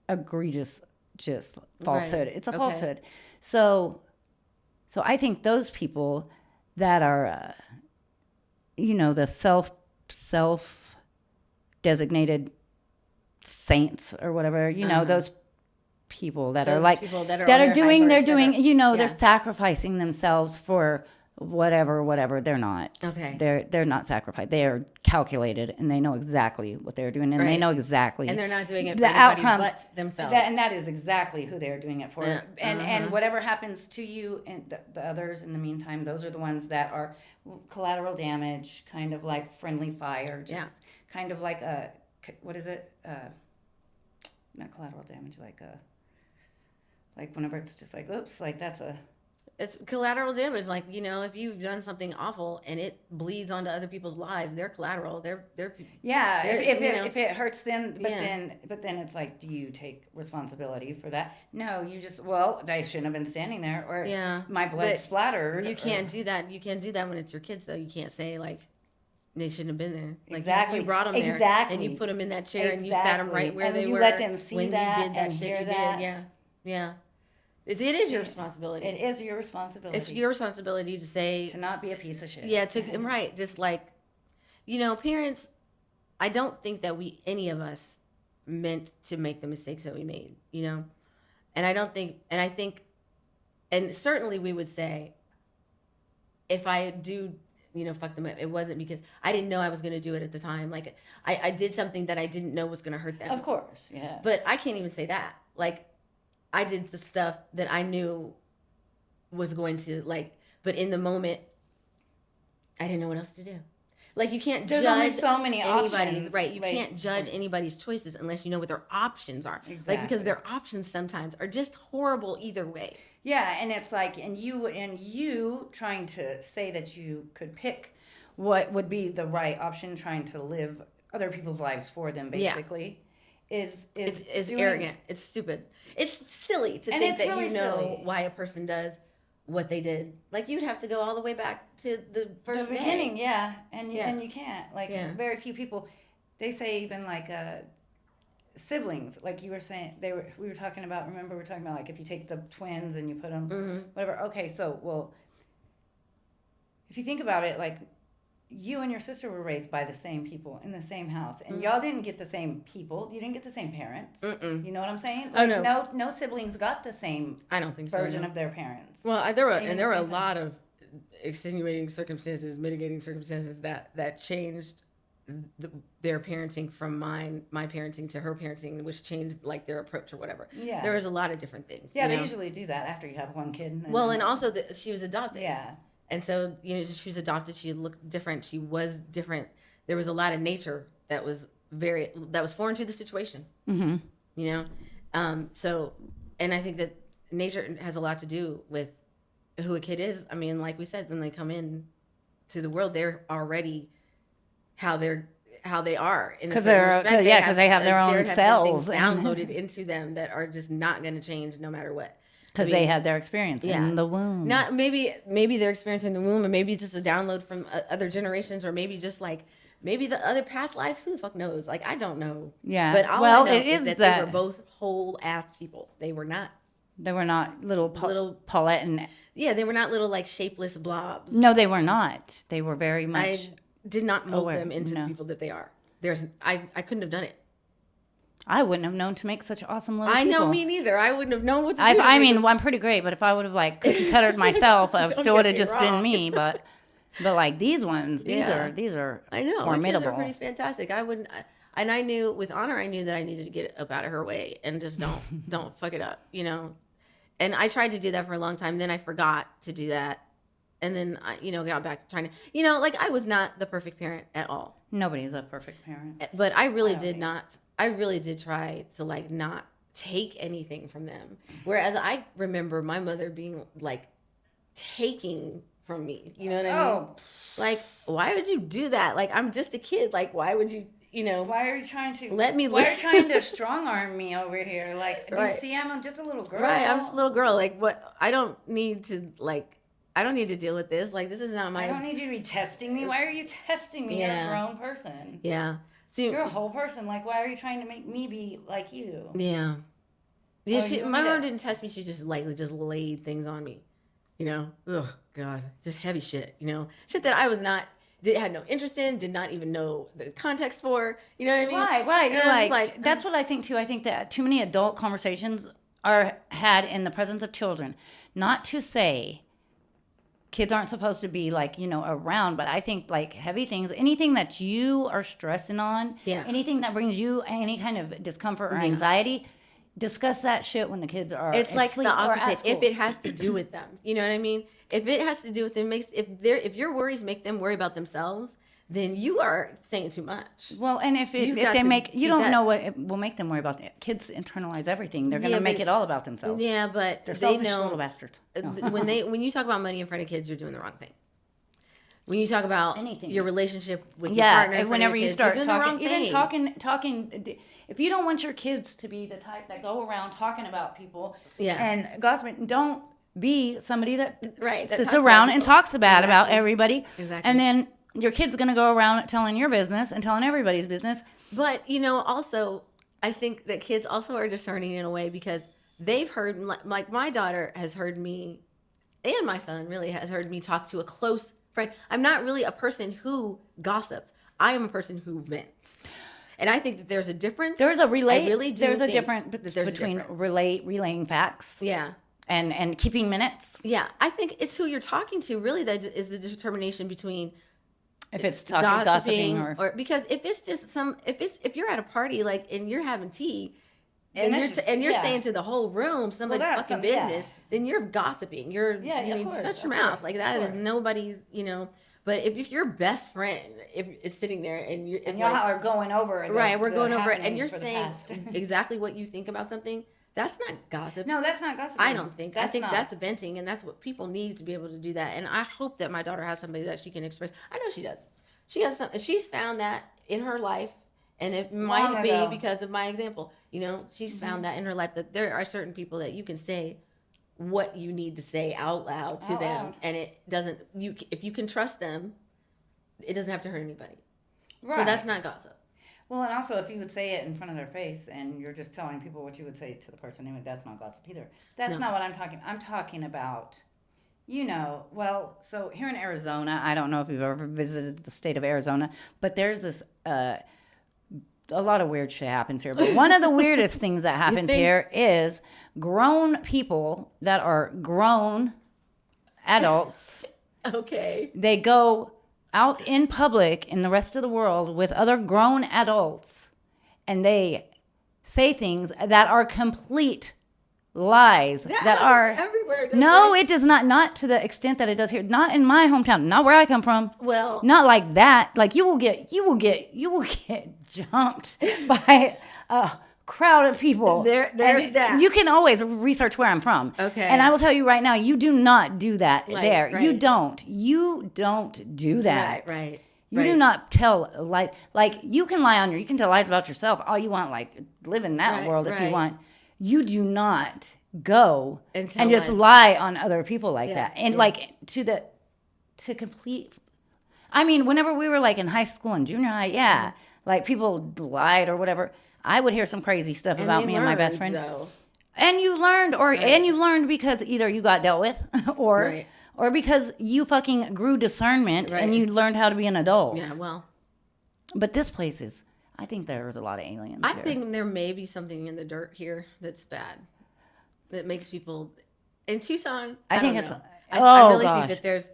egregious just falsehood. Right. It's a falsehood. So I think those people that are, the self designated saints or whatever, those people that are like people that are doing they're sacrificing themselves for whatever. They're not. Okay. They're not sacrificed. They are calculated, and they know exactly what they're doing, and they know exactly. And they're not doing it for the anybody outcome but themselves. And that is exactly who they're doing it for. Yeah. And whatever happens to you and the others in the meantime, those are the ones that are collateral damage, kind of like friendly fire, just kind of like a, what is it? Not collateral damage, like whenever it's just like, oops, like it's collateral damage. Like, if you've done something awful and it bleeds onto other people's lives, they're collateral. They're if it hurts them, but then it's like, do you take responsibility for that? No, you just, they shouldn't have been standing there, or my blood splattered. You can't do that. You can't do that when it's your kids, though. You can't say like they shouldn't have been there. Like, exactly. You brought them there, and you put them in that chair, and you sat them right where they were. You let them see when that you did that and shit hear you that. did. Yeah. It is your responsibility. It is your responsibility. It's your responsibility to say, to not be a piece of shit. Yeah, right. Just like, parents, I don't think that any of us meant to make the mistakes that we made, and I think, and certainly we would say, if I do, fuck them up, it wasn't because I didn't know I was going to do it at the time. Like, I did something that I didn't know was going to hurt them. Of course, yeah. But I can't even say that. Like, I did the stuff that I knew was going to, but in the moment, I didn't know what else to do. Like, you can't There's judge only so many anybody's, options. right? You can't judge anybody's choices unless you know what their options are. Exactly. Because their options sometimes are just horrible either way. Yeah, and it's like, and you trying to say that you could pick what would be the right option, trying to live other people's lives for them, Yeah. basically, is It's doing- arrogant. It's stupid. It's silly to And think it's that really you know silly. why a person does what they did. Like you'd have to go all the way back to the first the day. beginning, yeah, and Yeah. and you can't like Yeah. very few people. They say even like siblings, like you were saying, we were talking about. Remember, we were talking about like if you take the twins and you put them Mm-hmm. whatever. Okay, so well, if you think about it, like you and your sister were raised by the same people in the same house, and y'all didn't get the same people. You didn't get the same parents. Mm-mm. You know what I'm saying? Oh, Like, no. no siblings got the same I don't think so. version no. of their parents. Well, there were Even there were a same thing. lot of extenuating circumstances, mitigating circumstances that changed their parenting from my parenting to her parenting, which changed like their approach or whatever. Yeah. There was a lot of different things. Yeah, you they know? usually do that after you have one kid. And then Well, and also she was adopted. yeah. And so, you know, she was adopted. She looked different. She was different. There was a lot of nature that was foreign to the situation. Mm-hmm. You know, so, and I think that nature has a lot to do with who a kid is. I mean, like we said, when they come in to the world, they're already how they are in a 'Cause certain they're- respect. 'cause- yeah, 'cause they have their own there have been cells. things downloaded into them that are just not going to change no matter what. Because I mean, they had their experience yeah. in the womb. Not maybe they're experiencing the womb, or maybe it's just a download from other generations, or maybe just like maybe the other past lives. Who the fuck knows? Like I don't know. Yeah. But all Well, I know it is that that- they were both whole ass people. They were not. They were not little Little- Paulette and. Yeah, they were not little like shapeless blobs. No, they were not. They were very I much. did not mold aware. them into No. the people that they are. I couldn't have done it. I wouldn't have known to make such awesome little I people. know, me neither. I wouldn't have known what to do. I mean, well, I'm pretty great, but if I would have like cookie cuttered myself, I Don't still would get have me just wrong. been me. But like these ones, these Yeah. are I know. formidable. My kids are pretty fantastic. And I knew with Honor, I knew that I needed to get up out of her way and just don't fuck it up, you know. And I tried to do that for a long time. Then I forgot to do that, and then I, got back to trying to, like I was not the perfect parent at all. Nobody's a perfect parent. But I really don't did think. not. I really did try to like not take anything from them. Whereas I remember my mother being like taking from me. You know what I mean? Oh, Like, why would you do that? Like, I'm just a kid. Like, why would you? why are you trying to Let me Why are you live. trying to strong arm me over here? Like, do Right. you see? I'm just a little girl. Right, I'm just a little girl. Like, what? I don't need to deal with this. Like, this is not my. I don't need you to be testing me. Why are you testing me? You're Yeah. a grown person. Yeah. See. You're a whole person. Like, why are you trying to make me be like you? Yeah. Yeah. Oh, you want My me mom to- didn't test me. She just just laid things on me. Ugh, God, just heavy shit. Shit that I was not. Had no interest in. Did not even know the context for. You know what I mean? Right. And You're I'm like, that's what I think too. I think that too many adult conversations are had in the presence of children. Not to say kids aren't supposed to be like, around, but I think like heavy things, anything that you are stressing on, Yeah. anything that brings you any kind of discomfort or anxiety, discuss that shit when the kids are It's like asleep the or at opposite. If school. it has to do with them, you know what I mean? If it has to do with them, if your worries make them worry about themselves, then you are saying too much. Well, and if You've they got to make, you keep don't that- know what it will make them worry about. Kids internalize everything. They're going to Yeah, make but- it all about themselves. Yeah, but They're they selfish know little bastards. No. when you talk about money in front of kids, you're doing the wrong thing. When you talk about Anything. your relationship with your Yeah, partner, in and front of whenever your you kids, start you're doing talking, the wrong even thing. talking, if you don't want your kids to be the type that go around talking about people Yeah. and gossiping, don't be somebody that Right, that sits talks about around and people. talks bad about Exactly. everybody. Exactly. And then your kid's going to go around telling your business and telling everybody's business. But also, I think that kids also are discerning in a way because they've heard, like my daughter has heard me, and my son really has heard me talk to a close friend. I'm not really a person who gossips. I am a person who vents, and I think that there's a difference. There's a relay. I really do There's a think difference that there's a between difference. relaying facts Yeah. and keeping minutes. Yeah, I think it's who you're talking to. Really, that is the determination between If it's gossiping or because if it's just if you're at a party like and you're having tea And and that's you're just- you're yeah. saying to the whole room somebody's that's fucking some- yeah. business, then you're gossiping. You're Yeah, you of mean, course, shut your of mouth course, like of that is course. nobody's But if your best friend is sitting there and you're and y'all are going over the, right, we're the going over it, and happenings you're for the saying past. exactly what you think about something, that's not gossip. No, that's not gossiping. I don't think. I think not. that's venting, and that's what people need to be able to do that. And I hope that my daughter has somebody that she can express. I know she does. She has some. She's found that in her life And it Long might be ago. because of my example. You know, she's found that in her life that there are certain people that you can say what you need to say out loud to Out them, loud. and it doesn't. If you can trust them, it doesn't have to hurt anybody. Right. So that's not gossip. Well, and also if you would say it in front of their face and you're just telling people what you would say to the person anyway, that's not gossip either. That's No. not what I'm talking. I'm talking about, well, so here in Arizona, I don't know if you've ever visited the state of Arizona, but there's this, a lot of weird shit happens here. But one of the weirdest things that happens think? here is grown people that are grown adults. Okay. They go out in public in the rest of the world with other grown adults and they say things that are complete lies that are everywhere. no, it does not to the extent that it does here, not in my hometown, not where I come from, Well, not like that. Like you will get jumped by a crowd of people. There's And that. you can always research where I'm from. Okay. And I will tell you right now, you do not do that Right, there. right. You don't do that. Right. You do not tell lies. Like you can you can tell lies about yourself all you want. Like live in that Right, world if you right. want. You do not go And and, tell just lies. lie on other people like Yeah, that. And yeah. like to complete. I mean, whenever we were like in high school and junior high, yeah, like people lied or whatever. I would hear some crazy stuff about they me and my best learned, friend. though. And you learned, because either you got dealt with, or Right. or because you fucking grew discernment Right. and you learned how to be an adult. Yeah. Well, But this place is, I think there's a lot of aliens I here. think there may be something in the dirt here that's bad, that makes people in Tucson. I think don't it's- know. oh, I really gosh. think that there's.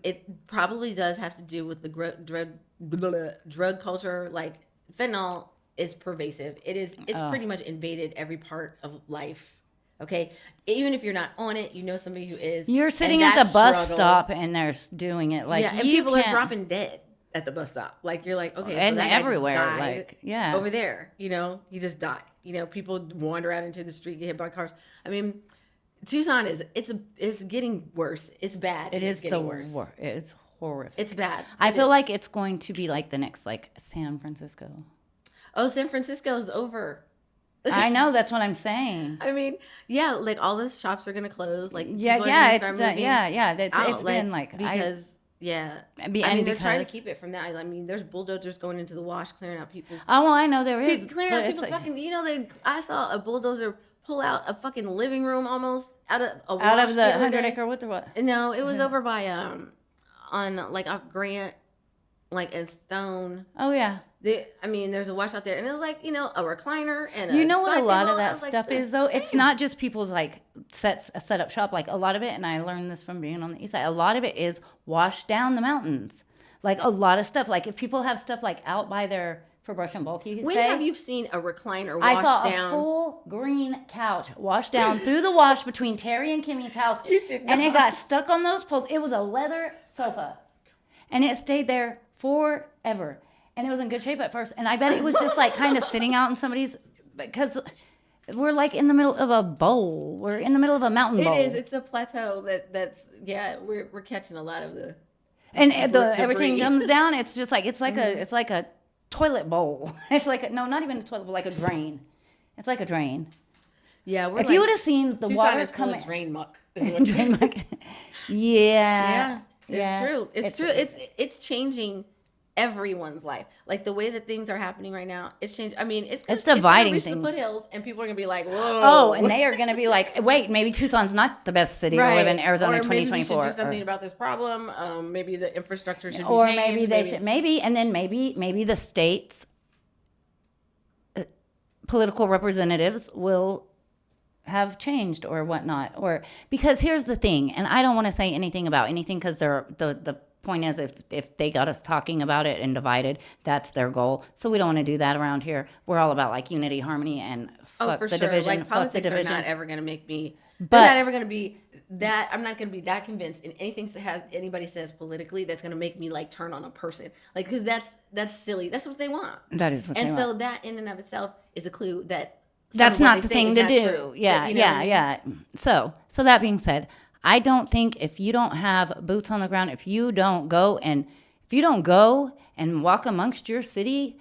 It probably does have to do with the drug culture. Like fentanyl is pervasive. It's pretty much invaded every part of life. Okay, even if you're not on it, you know somebody who is. You're sitting and at the that bus struggle- stop and they're doing it like yeah, and you people are can't- dropping dead at the bus stop. Like you're like, okay, And so that guy just everywhere, died like, yeah. over there. You know, he just died. You know, people wander out into the street, get hit by cars. I mean, Tucson it's getting worse. It's bad. It It's is the getting worse. worst. It's horrific. It's bad. I It feel is. like it's going to be like the next like San Francisco. Oh, San Francisco's over. I know, that's what I'm saying. I mean, yeah, like all the shops are gonna close. Like Yeah, people are yeah, gonna it's start moving It's out, been like because yeah. I mean, and they're trying to because- keep it from that. I mean, there's bulldozers going into the wash, clearing out people's. Oh, well, I know there is. Clearing but out it's people's like- fucking. You know, I saw a bulldozer pull out a fucking living room almost out of a out wash of the other 100 day. acre, what the what? No, it was over by on like off Grant, like in Stone. Oh yeah. There's a wash out there, and it was like a recliner and You know what a side lot table. of I that was like, stuff is though? It's damn. not just people's like set up shop. Like a lot of it, and I learned this from being on the east side. A lot of it is washed down the mountains. Like a lot of stuff. Like if people have stuff like out by their for brush and bulk, you could When say. have you seen a recliner I washed saw down? a full green couch washed down through the wash between Terry and Kimmy's house, You did and it not. got stuck on those poles. It was a leather sofa, and it stayed there forever. And it was in good shape at first. And I bet it was just like kind of sitting out in somebody's, because we're like in the middle of a bowl. We're in the middle of a mountain bowl. It is. It's a plateau that's we're catching a lot of the. And debris. everything comes down. It's just like, it's like a toilet bowl. It's like, no, not even a toilet bowl, like a drain. It's like a drain. Yeah, we're If you would have seen the Tucson water is full coming. of drain muck. is what- Drain muck. Yeah. Yeah, it's true. It's true. It's changing everyone's life. Like the way that things are happening right now, it's changed. I mean, it's gonna dividing reach things. the foothills, and people are gonna be like, "Whoa!" Oh, and they are going to be like, wait, maybe Tucson's not the best city to live in, Arizona or maybe we should 2024. do something about this problem. Maybe the infrastructure should Or be changed. maybe they should, and then maybe the state's political representatives will have changed or whatnot. Or because here's the thing, and I don't want to say anything about anything because the point is if they got us talking about it and divided, that's their goal. So we don't want to do that around here. We're all about like unity, harmony, and fuck for the sure. division. Like fuck the politics are division. not ever going to make me. But- They're not ever going to be that. I'm not going to be that convinced in anything that has anybody says politically that's going to make me like turn on a person. Like because that's silly. That's what they want. That is what And they so want. that in and of itself is a clue that some That's of what not they the say thing is to not do. true. Yeah, That, you know what I mean? yeah. So that being said, I don't think if you don't have boots on the ground, if you don't go and walk amongst your city,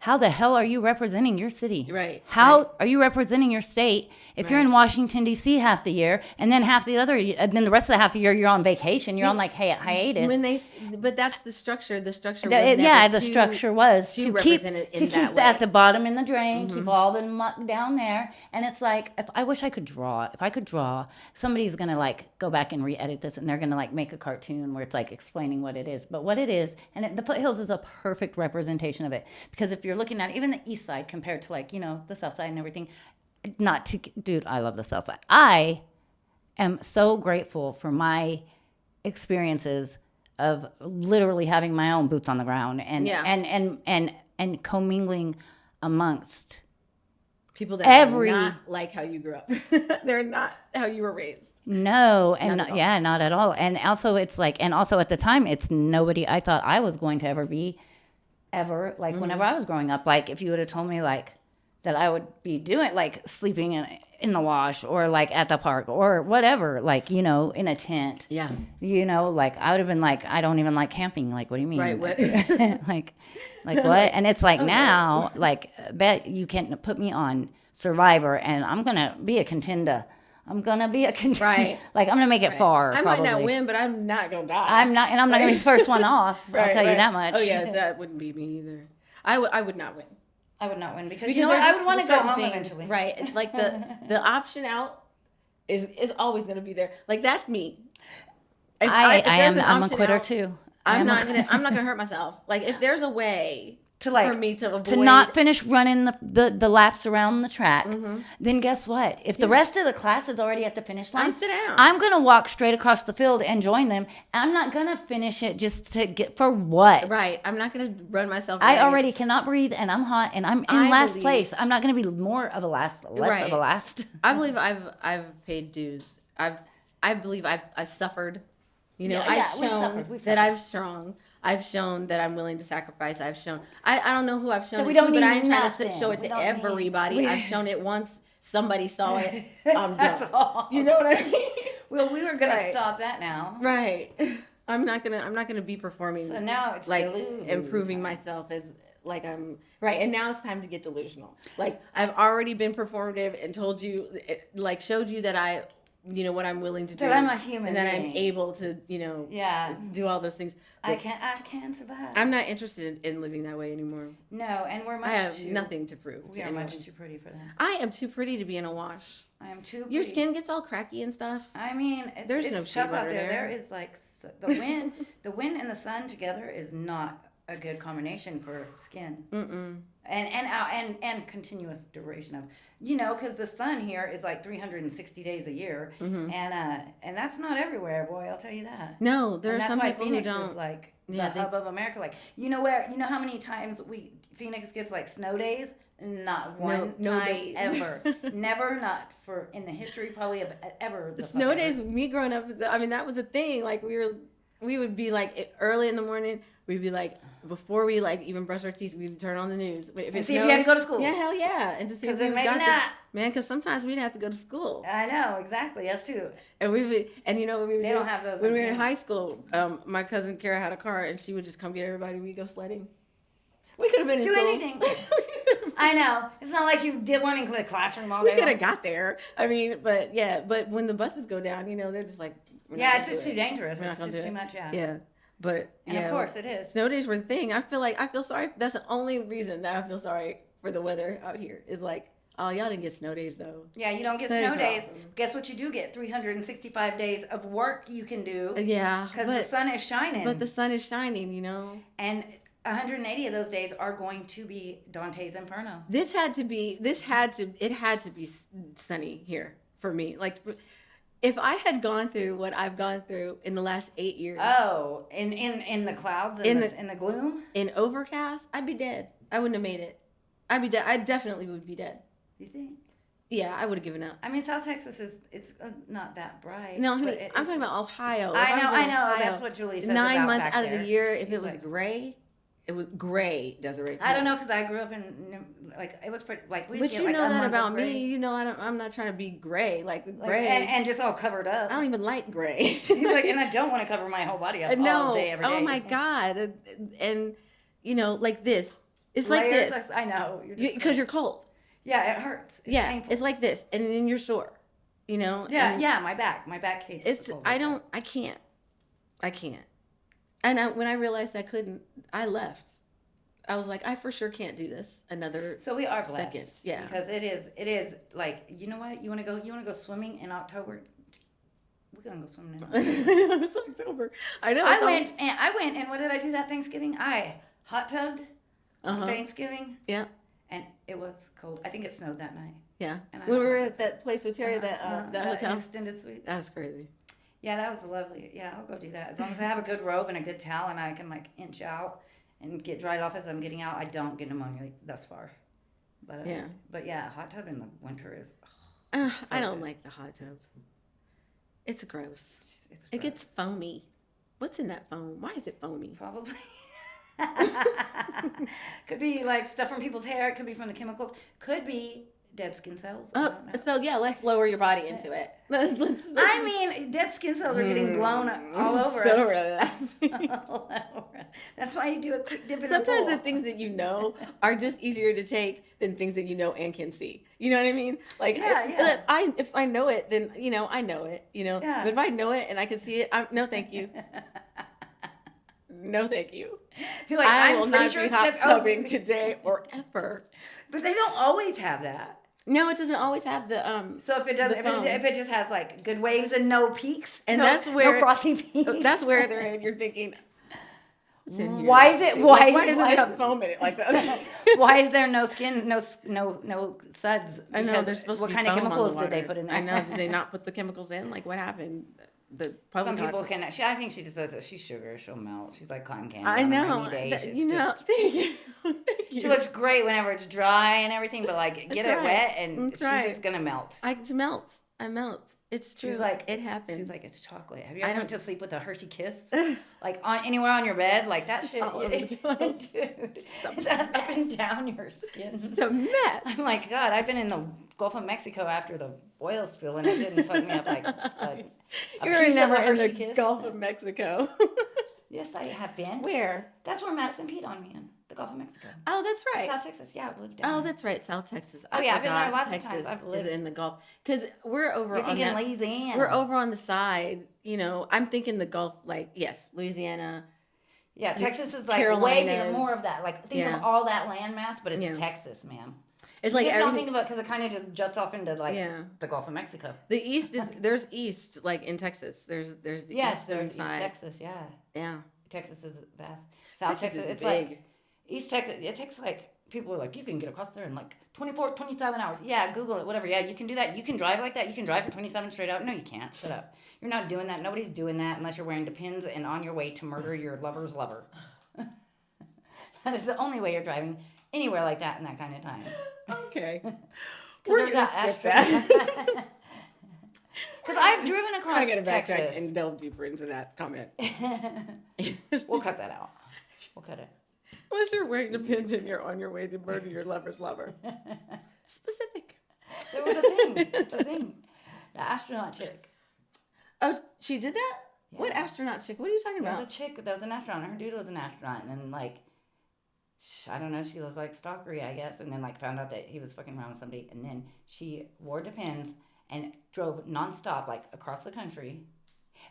how the hell are you representing your city? Right, How right. are you representing your state if you're Right. in Washington, D.C. half the year, and then then the rest of the half the year you're on vacation, you're on like hiatus. But that's the structure. The structure. The structure was to to keep represent it in to that keep way. at the bottom in the drain, keep all the muck down there, and it's like if I wish I could draw. If I could draw, somebody's gonna like go back and re-edit this, and they're gonna like make a cartoon where it's like explaining what it is. But what it is, the foothills is a perfect representation of it, because if you're looking at even the east side compared to like the south side and everything, dude, I love the south side. I am so grateful for my experiences of literally having my own boots on the ground and Yeah. and commingling amongst People that every- are not like how you grew up. They're not how you were raised. no and Not at all. yeah, not at all. And also it's like, and also at the time it's nobody I thought I was going to ever be ever like whenever I was growing up. Like if you would have told me like that I would be doing like sleeping in the wash or like at the park or whatever, like in a tent, Yeah. like I would have been like, I don't even like camping. Like, what do you mean? Right, what? like what? And it's like now, like, bet you can put me on Survivor and I'm going to be a contender. I'm going to be a contender. Right. Like, I'm going to make it far, I probably. might not win, but I'm not gonna die. I'm not going to be the first one off. I'll tell you that much. Oh yeah, that wouldn't be me either. I would not win. I would not win because Because you know what? there are I just would want to go certain home things, eventually. right? It's like the option out is always going to be there. Like that's me. If if there's an I'm a option quitter out, too. I'm not gonna hurt myself. Like if there's a way To like for me to avoid to not finish running the laps around the track, then guess what? If the rest of the class is already at the finish line, sit down. I'm gonna walk straight across the field and join them. I'm not gonna finish it just to get for what? right, I'm not gonna run myself. I ragged. already cannot breathe and I'm hot and I'm in I last believe- place. I'm not gonna be more of a less Right. of a last. I believe I've paid dues. I believe I've suffered. Yeah, I've yeah, shown we've suffered, we've that suffered. I'm strong. I've shown that I'm willing to sacrifice. I've shown I don't know who I've shown That it we don't to, but I need ain't trying nothing. to show it We to don't need- everybody. we- I've shown it once. Somebody saw it. I'm That's done. all. You know what I mean? Well, we were gonna Right. stop that now. Right. I'm not gonna be performing. So now it's like delusion improving time. myself as like I'm right. And now it's time to get delusional. Like I've already been performative and told you, like showed you that I, what I'm willing to do. That I'm a human and that being. I'm able to, Yeah. do all those things. I But can survive. I'm not interested in living that way anymore. No, and we're much I have too, nothing to prove. We to are anyone. much too pretty for that. I am too pretty to be in a wash. I am too. Your pretty. skin gets all cracky and stuff. I mean, There's it's no tough shea out butter there. there. There is like the wind, the wind and the sun together is not a good combination for skin. Mm-mm. And continuous duration of, because the sun here is like 360 days a year, Mm-hmm. and that's not everywhere, boy. I'll tell you that. No, there And are that's some why people Phoenix who don't. is like Yeah, the they- hub of America. Like, how many times Phoenix gets like snow days? Not one No time days. ever. Never, not for in the history probably of ever. The fuck snow ever. days, me growing up, I mean, that was a thing. Like we would be like early in the morning. We'd be like before we like even brush our teeth, we'd turn on the news. If And it see if snowed- you had to go to school. Yeah, hell yeah, and to see 'Cause if then we maybe got not. man. Because sometimes we'd have to go to school, I know exactly. Us too. and we would, and what we would They do don't have those when in we were in Canada. high school. My cousin Kara had a car, and she would just come get everybody. We'd go sledding. We could have been in Do school. anything. I know. It's not like you did one in the classroom all We day. could have long. got there. I mean, but when the buses go down, they're just like, we're not Yeah, gonna it's do just it. too dangerous. We're not It's gonna just do too it. much. Yeah. Yeah, but And of course it is. Snow days were the thing. I feel sorry. That's the only reason that I feel sorry for the weather out here is like, oh, y'all didn't get snow days though. Yeah, you don't get That is snow days. awesome. Guess what you do get? 365 days of work you can do Yeah, because the sun is shining. but the sun is shining. And 180 of those days are going to be Dante's Inferno. It had to be sunny here for me. Like, if I had gone through what I've gone through in the last 8 years Oh, in the clouds, in the gloom. in overcast, I'd be dead. I wouldn't have made it. I'd be dead. I definitely would be dead. You think? Yeah, I would have given up. I mean, South Texas it's not that bright. No, but honey, I'm talking about Ohio. If I was know. in I know. Ohio, That's what Julie says. 9 about months back out of there. the year, if She's it was like, gray, it was gray. Desiree, I don't know because I grew up in like it was pretty like we. But get, you like, know a that month about of gray. me. You know I'm not trying to be gray. Like Like, gray. and just all covered up. I don't even like gray. She's like, and I don't want to cover my whole body up all day every day. Oh my God. And like this. It's like Layers this. I know. Because you're cold. Yeah, it hurts. It's Yeah, painful. it's like this, and then you're sore. You know. Yeah, And yeah. My back hates. It's the cold I like don't. I can't. I can't. And when I realized I couldn't, I left. I was like, I for sure can't do this another. that. So we are blessed. Second, yeah. Because it is like, you know what? You want to go swimming in October? We're gonna go swimming in October. It's October. I know. I went and what did I do that Thanksgiving? I hot tubbed on Uh-huh. Thanksgiving, Yeah. and it was cold. I think it snowed that night. Yeah. And I When we hot were tubbed. at that place with Terry, that hotel. extended suite. That was crazy. Yeah, that was lovely. Yeah, I'll go do that as long as I have a good robe and a good towel, and I can like inch out and get dried off as I'm getting out. I don't get pneumonia thus far, but Yeah. But yeah, hot tub in the winter is. I don't good. like the hot tub. It's gross. It's It gets foamy. What's in that foam? Why is it foamy? probably. Could be like stuff from people's hair. It could be from the chemicals. Could be dead skin cells. I Oh, don't know. so yeah, let's lower your body into it. Let's I mean, dead skin cells are getting blown all over so us. relaxing. All over us. That's why you do a quick dip in Sometimes the the pool. things that you know are just easier to take than things that you know and can see. You know what I mean? Like, Yeah. if I know it, then I know it. Yeah. But if I know it and I can see it, no, thank you. No, thank you. You're like, I I'm will pretty not sure be it's hot dead- tubbing today or ever. But they don't always have that. No, it doesn't always have the So if it doesn't, The foam. if it just has like good waves and no peaks, And no, that's where- no frothy peaks. That's where they're in. You're thinking, what's in here? Why is it? Why Why does it have foam in it like that? Why is there no skin, no suds? I know Because there's supposed what to be kind of foam on the chemicals did they water. put in there? I know. Did they not put the chemicals in? Like what happened? The Some public people can. I think she just does it. She's sugar. She'll melt. She's like cotton candy. I on a know. rainy day. That- It's you know. just- Thank you. Thank you. she looks great whenever it's dry and everything, but like get it right. wet and That's she's right. just gonna melt. I melt. I melt. It's true. She's like, it happens. She's like, it's chocolate. Have you I ever went don't- to sleep with a Hershey Kiss? Like on anywhere on your bed, like that shit. all over the Dude, clothes. it's It's up a and mess. down your skin. It's a mess. I'm like, God, I've been in the Gulf of Mexico after the oil spill, and it didn't fuck me up like a You're piece of never a in the Hershey Kiss. Gulf of Mexico. Yes, I have been. Where? That's where Madison peed on me in the Gulf of Mexico. Oh, that's right. South Texas. Yeah, I lived down Oh, there. that's right. South Texas. Oh, yeah, I've been there forgot lots of Texas times. I've lived- is in the Gulf because we're over You're on thinking that. Louisiana. We're over on the side. I'm thinking the Gulf. Like yes, Louisiana. Yeah, Texas is like way Carolinas. bigger, more of that. Like think Yeah. of all that landmass, but it's Yeah. Texas, man. It's Like like just don't everything. think about because it kind of just juts off into like Yeah. the Gulf of Mexico. The east is there's east like in Texas. There's the Yes, eastern there's East side. Texas. Yeah, Yeah. Texas is vast. South Texas Texas, is it's big. like East Texas. It takes like people are like you can get across there in like 24, 27 hours. Yeah, Google it, whatever. Yeah, you can do that. You can drive like that. You can drive for 27 straight out. No, you can't. Shut up. You're not doing that. Nobody's doing that unless you're wearing Depends and on your way to murder your lover's lover. That is the only way you're driving anywhere like that in that kind of time. Okay. 'Cause We're there's gonna that skip that. Because I've driven across I'm gonna backtrack Texas. and delve deeper into that comment. We'll cut that out. We'll cut it. Unless you're wearing Depends and you're on your way to murder your lover's lover. Specific. There was a thing. It's a thing. The astronaut chick. Oh, she did that? Yeah. What astronaut chick? What are you talking There was about? a chick that was an astronaut. Her dude was an astronaut, and then like, I don't know, she was like stalkery, I guess, and then like found out that he was fucking around with somebody, and then she wore Depends and drove nonstop like across the country.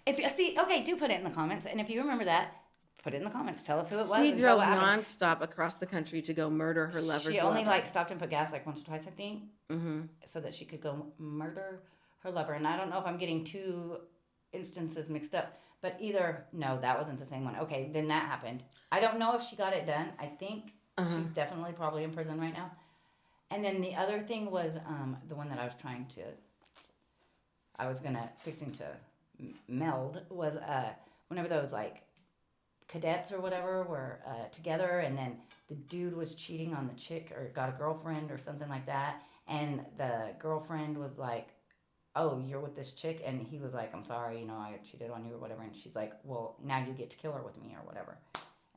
If you see, okay, do put it in the comments, and if you remember that, put it in the comments. Tell us who it was. She and tell drove what happened. nonstop across the country to go murder her lover's She only lover. like stopped and put gas like once or twice, I think, Mm-hmm. so that she could go murder her lover. And I don't know if I'm getting two instances mixed up, but either no, that wasn't the same one. Okay, then that happened. I don't know if she got it done. I think she's definitely probably in prison right now. And then the other thing was the one that I was fixing to meld was whenever those like cadets or whatever were together, and then the dude was cheating on the chick or got a girlfriend or something like that, and the girlfriend was like, oh, you're with this chick, and he was like, I'm sorry, I cheated on you or whatever, and she's like, well, now you get to kill her with me or whatever,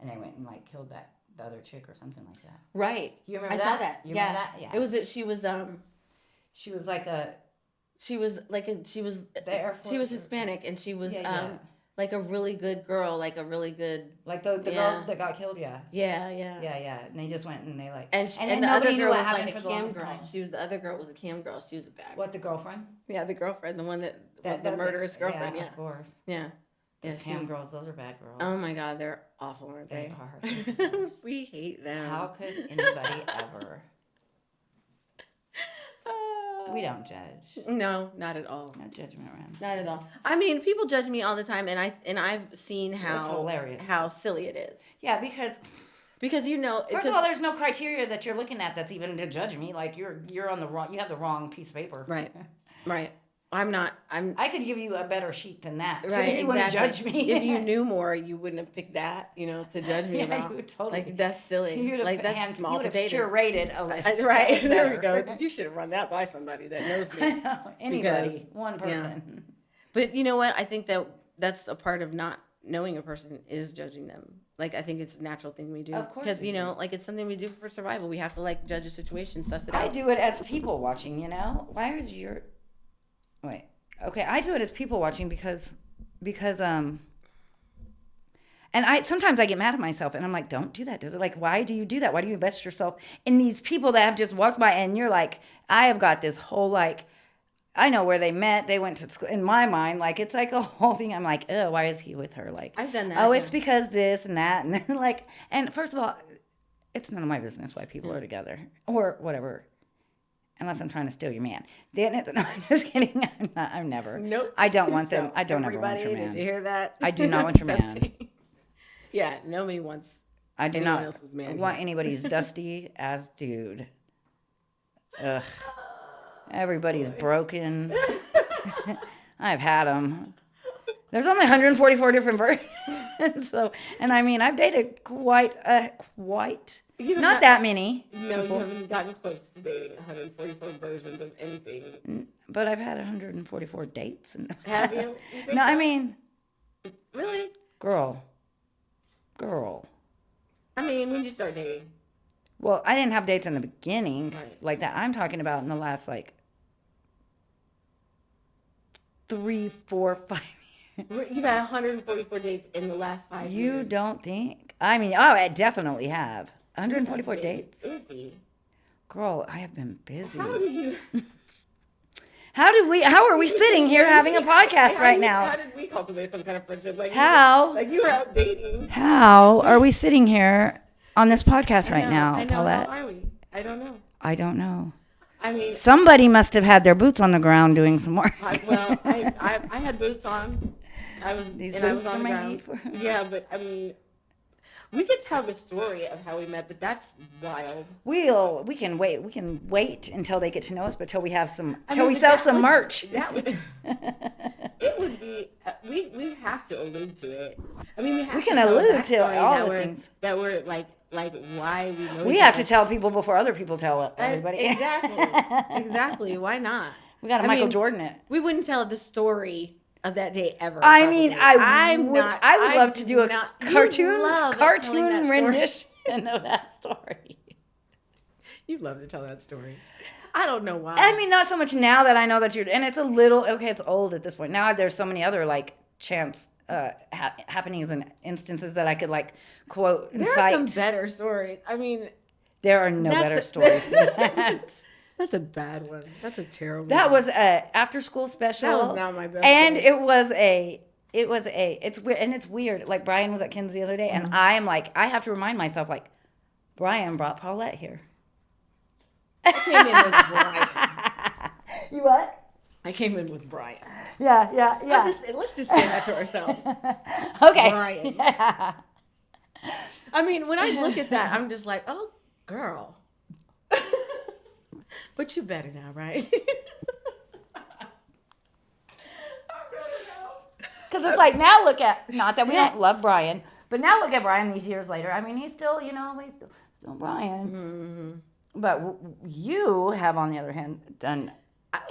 and they went and like killed the other chick or something like that. Right. You remember I that? saw that. You Yeah. remember that? Yeah. It was that she was She was like she was the Air Force. she was Hispanic and she was Yeah, yeah. like a really good girl, like a really good. Like the Yeah. girl that got killed, yeah. Yeah, yeah. Yeah. And they just went and they like. And then and the other nobody knew girl what was happened like a for the cam longest girl. time. The other girl was a cam girl. She was a bad. What, the girlfriend? Yeah, the girlfriend, the one that was That- the that- murderous girlfriend. Yeah, Yeah, of course. yeah. Those Yeah, she cam was- girls, those are bad girls. Oh my God, they're awful, aren't They they? are. We hate them. How could anybody ever? We don't judge. No, not at all. No judgment around. Not at all. I mean, people judge me all the time, and I've seen It's hilarious. how silly it is. Yeah, because Because first of all, there's no criteria that you're looking at that's even to judge me. Like you're on the wrong. You have the wrong piece of paper. right. I'm not. I could give you a better sheet than that. So Right. you want to judge me? If you knew more, you wouldn't have picked that. To judge me Yeah, about. you would totally. Like that's silly. You'd have Like that's small you would have potatoes. curated a list. Right. There we Better. go. You should have run that by somebody that knows I me. know. Anybody, Because, one person. But you know what? I think that's a part of not knowing a person is judging them. Like I think it's a natural thing we do. Of course Because we do. like it's something we do for survival. We have to like judge a situation, suss it out. I do it as people watching. Why is your wait? Okay, I do it as people watching because and I sometimes I get mad at myself and I'm like, don't do that. Like, why do you do that? Why do you invest yourself in these people that have just walked by and you're like, I have got this whole like, I know where they met. They went to school. In my mind, like it's like a whole thing. I'm like, oh, why is he with her? Like, I've done that. oh, yeah. it's because this and that and then like, and first of all, it's none of my business why people are together or whatever. Unless I'm trying to steal your man. Then it's, no, I'm just kidding. I'm never. Nope. I don't want them. So, I don't ever want everybody, your man. Did you hear that? I do not want your man. Testing. Yeah, nobody wants. I do anyone not else's man want here. anybody's dusty ass dude. Ugh. Everybody's broken. I've had them. There's only 144 different versions. So, and I mean, I've dated quite not that many. No, you haven't gotten close to dating 144 versions of anything. But I've had 144 dates. And Have you? You think No, I so? mean, Really? girl. I mean, when did you start dating? Well, I didn't have dates in the beginning Right. like that. I'm talking about in the last 3, 4, 5 years. You've had 144 dates in the last 5 You years. don't think? I mean, oh, I definitely have. 144 dates? Busy. Girl, I have been busy. How do you? How are we sitting here having a podcast How right did- now? How did we cultivate some kind of friendship? Like How? Like you were out dating. How are we sitting here on this podcast right now, I know. Paulette? How are we? I don't know. I don't know. I mean, Somebody must have had their boots on the ground doing some work. I had boots on. I was These and I boots was on are the my ground. need for- Yeah, but I mean, we could tell the story of how we met, but that's wild. We can wait until they get to know us, but till we have some, I till mean, we but sell that some would- merch. That would. It would be. We have to allude to it. I mean, we have. We can to know allude to backstory all that the we're- things. that were like why we know. We each have to other. tell people before other people tell everybody. Exactly. Why not? We got to I Michael mean, Jordan it. We wouldn't tell the story of that day ever. I mean, probably. I would love to do a You cartoon love at telling that story. rendition of that story. You love to tell that story. I don't know why. I mean, not so much now that I know that you're, and it's a little, okay, it's old at this point. Now there's so many other chance happenings and instances that I could quote and there cite. are some better stories. I mean, There are no That's better a- stories than that. that's a bad one. That's a terrible. That one. was a after school special. That was not my best. And one. it's weird, and it's weird. Like Brian was at Ken's the other day, Mm-hmm. and I am I have to remind myself, Brian brought Paulette here. I came in with Brian. You what? I came in with Brian. Yeah. Let's just say that to ourselves. Okay. Brian. Yeah. I mean, when I look at that, I'm just like, oh, girl. But you better now, right? Because it's now look at, not that we don't love Brian, but now look at Brian these years later. I mean, he's still, he's still Brian. Mm-hmm. But you have, on the other hand, done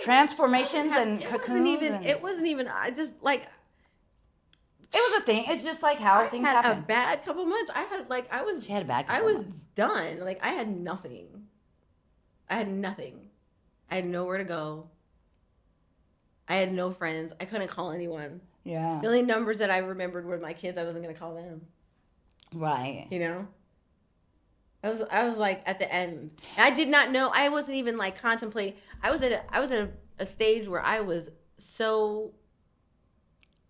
transformations and cocoons. It wasn't even. I just it was a thing. It's just how I things had happen. a bad couple months. She had a bad I couple was months. done. I had nothing. I had nowhere to go. I had no friends. I couldn't call anyone. Yeah. The only numbers that I remembered were my kids. I wasn't gonna call them. Right. You know. I was like at the end. I did not know. I wasn't even like contemplating. I was at a stage where I was so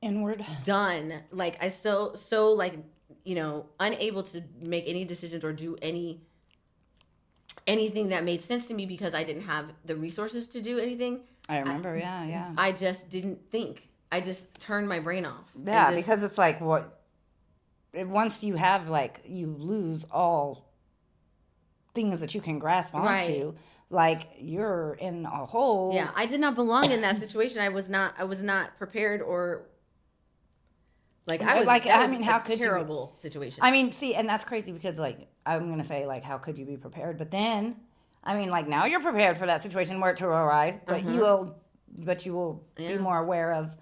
Inward. done. Like I so like, you know, unable to make any decisions or do anything that made sense to me because I didn't have the resources to do anything. I remember. Yeah. I just didn't think. I just turned my brain off. Yeah, and just- because it's like once you have like you lose all things that you can grasp onto, Right. like you're in a hole. yeah, I did not belong in that situation. I was not prepared or like I was Like, that I was mean, a how could you- terrible situation. I mean, see, and that's crazy because like I'm gonna say like how could you be prepared? But then, I mean, like now you're prepared for that situation where to arise, but you will be Yeah. more aware of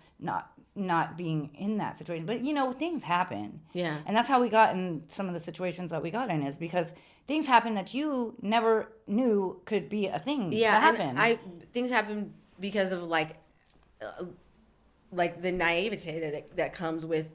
not being in that situation. But you know, things happen. Yeah. And that's how we got in some of the situations that we got in is because things happen that you never knew could be a thing to happen. And things happen because of like the naivete that comes with,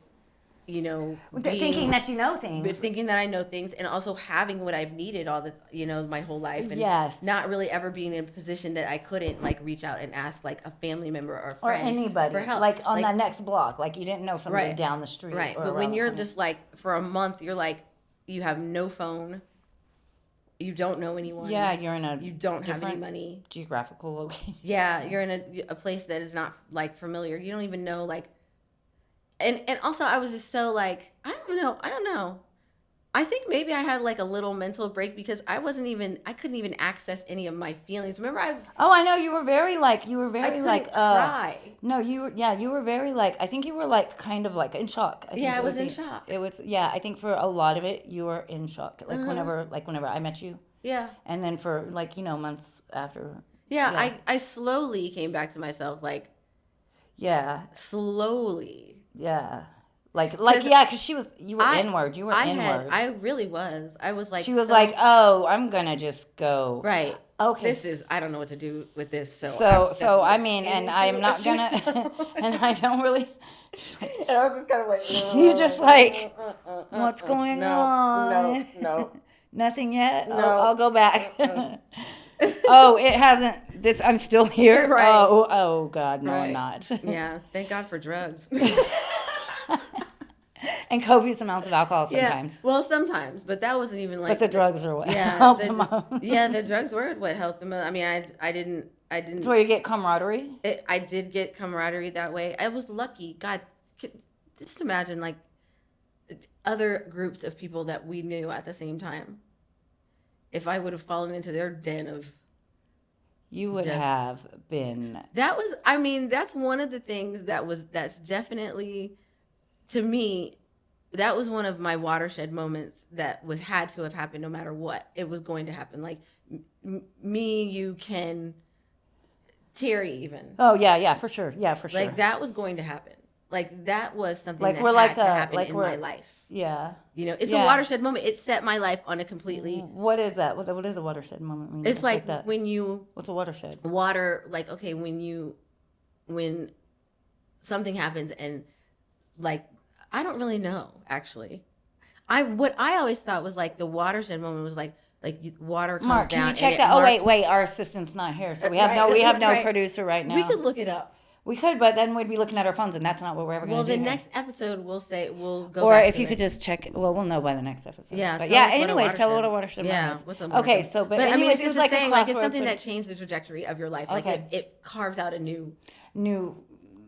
you know, Thinking that you know things. but thinking that I know things and also having what I've needed all the, you know, my whole life and Yes. not really ever being in a position that I couldn't like reach out and ask like a family member or a Or friend anybody, for help. like on that next block, like you didn't know somebody Right. down the street, Right. or But around when the you're corner. just like for a month, you're like you have no phone, you don't know anyone. yeah, you're in a You don't have any different money. geographical location. Yeah, you're in a place that is not like familiar. You don't even know like and also I was just so like I don't know. I think maybe I had like a little mental break because I couldn't even access any of my feelings. Remember Oh, I know you were very like I couldn't like cry. no, you were very like I think you were like kind of like in shock. I think Yeah, I it was would in be- shock. It was I think for a lot of it you were in shock. Like Uh-huh. whenever I met you, Yeah. and then for like months after. Yeah, Yeah. I slowly came back to myself like Yeah, slowly. yeah, like 'Cause because you were I- inward. You were I inward. I really was. I was like She was so- like, "Oh, I'm gonna just go." right. Okay. This is I don't know what to do with this. So So I'm I mean, and into I'm not it. gonna, and I don't really. And I was just kind of like, You just like, what's no, going no, on? No, Nothing yet. No. I'll go back. Oh, it hasn't. This I'm still here. Right. Oh God, no, I'm Right. not. Yeah, thank God for drugs. And copious amounts of alcohol sometimes. Yeah, well, sometimes, but that wasn't even like. But the drugs are what yeah, helped the, them out. yeah, the drugs were what helped them. I mean, I didn't. That's where you get camaraderie. I did get camaraderie that way. I was lucky. God, just imagine like other groups of people that we knew at the same time. If I would have fallen into their den of You would Just- have been. that was, I mean, that's one of the things that's definitely, to me, that was one of my watershed moments that had to have happened no matter what. It was going to happen. Like me, you, Ken, Terry even. Oh yeah, for sure. Yeah, for sure. Like that was going to happen. Like that was something Like, that we're had like to happen like in we're- my life. Yeah. You know, it's Yeah. a watershed moment. It set my life on a completely. What is that? What is a watershed moment? When you It's like that? when you What's a watershed? water, like okay, when something happens and like I don't really know actually. What I always thought was like the watershed moment was like water comes Mark, down. can you check and it that? Oh marks- wait, our assistant's not here, so we have Right. no Right. producer right now. We could look it up. We could, but then we'd be looking at our phones, and that's not what we're ever going Well, to do. the here. next episode we'll go. Or back if to you it. could just check. Well, we'll know by the next episode. Yeah. But tell yeah. us what a Anyways, tell what a watershed- watershed Yeah. moment is. What's a Okay. watershed? So, but I mean, anyways, it's it just was a like saying, a like it's crossroads something of that changed the trajectory of your life. Like Okay. it carves out a new new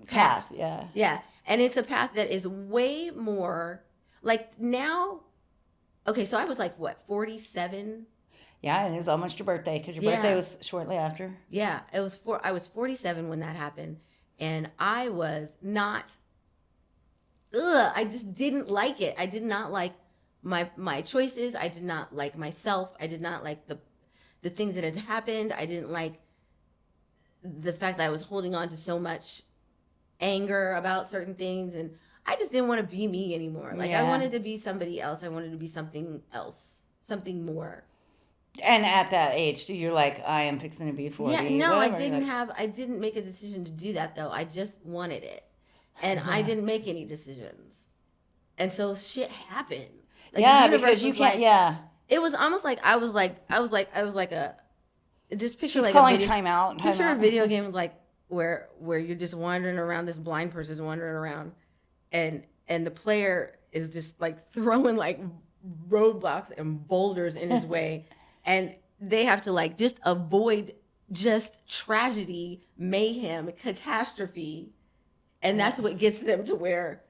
path. Yeah. Yeah. And it's a path that is way more like now. Okay, so I was like what, 47? Yeah, and it was almost your birthday because your Yeah. birthday was shortly after. Yeah, I was 47 when that happened, and I was not. I just didn't like it. I did not like my choices. I did not like myself. I did not like the things that had happened. I didn't like the fact that I was holding on to so much anger about certain things, and I just didn't want to be me anymore. Like I Yeah. wanted to be somebody else. I wanted to be something else, something more. And at that age, you're like, I am fixing to be 40. Yeah, no, whatever. I didn't make a decision to do that though. I just wanted it. And I didn't make any decisions. And so shit happened. Like, yeah, the universe because you was can't. like- Yeah, It was almost like I was like a just picture she's like calling a video, time out. picture a video game like where you're just wandering around, this blind person's wandering around and the player is just like throwing like roadblocks and boulders in his way, and they have to like just avoid just tragedy, mayhem, catastrophe, and that's what gets them to where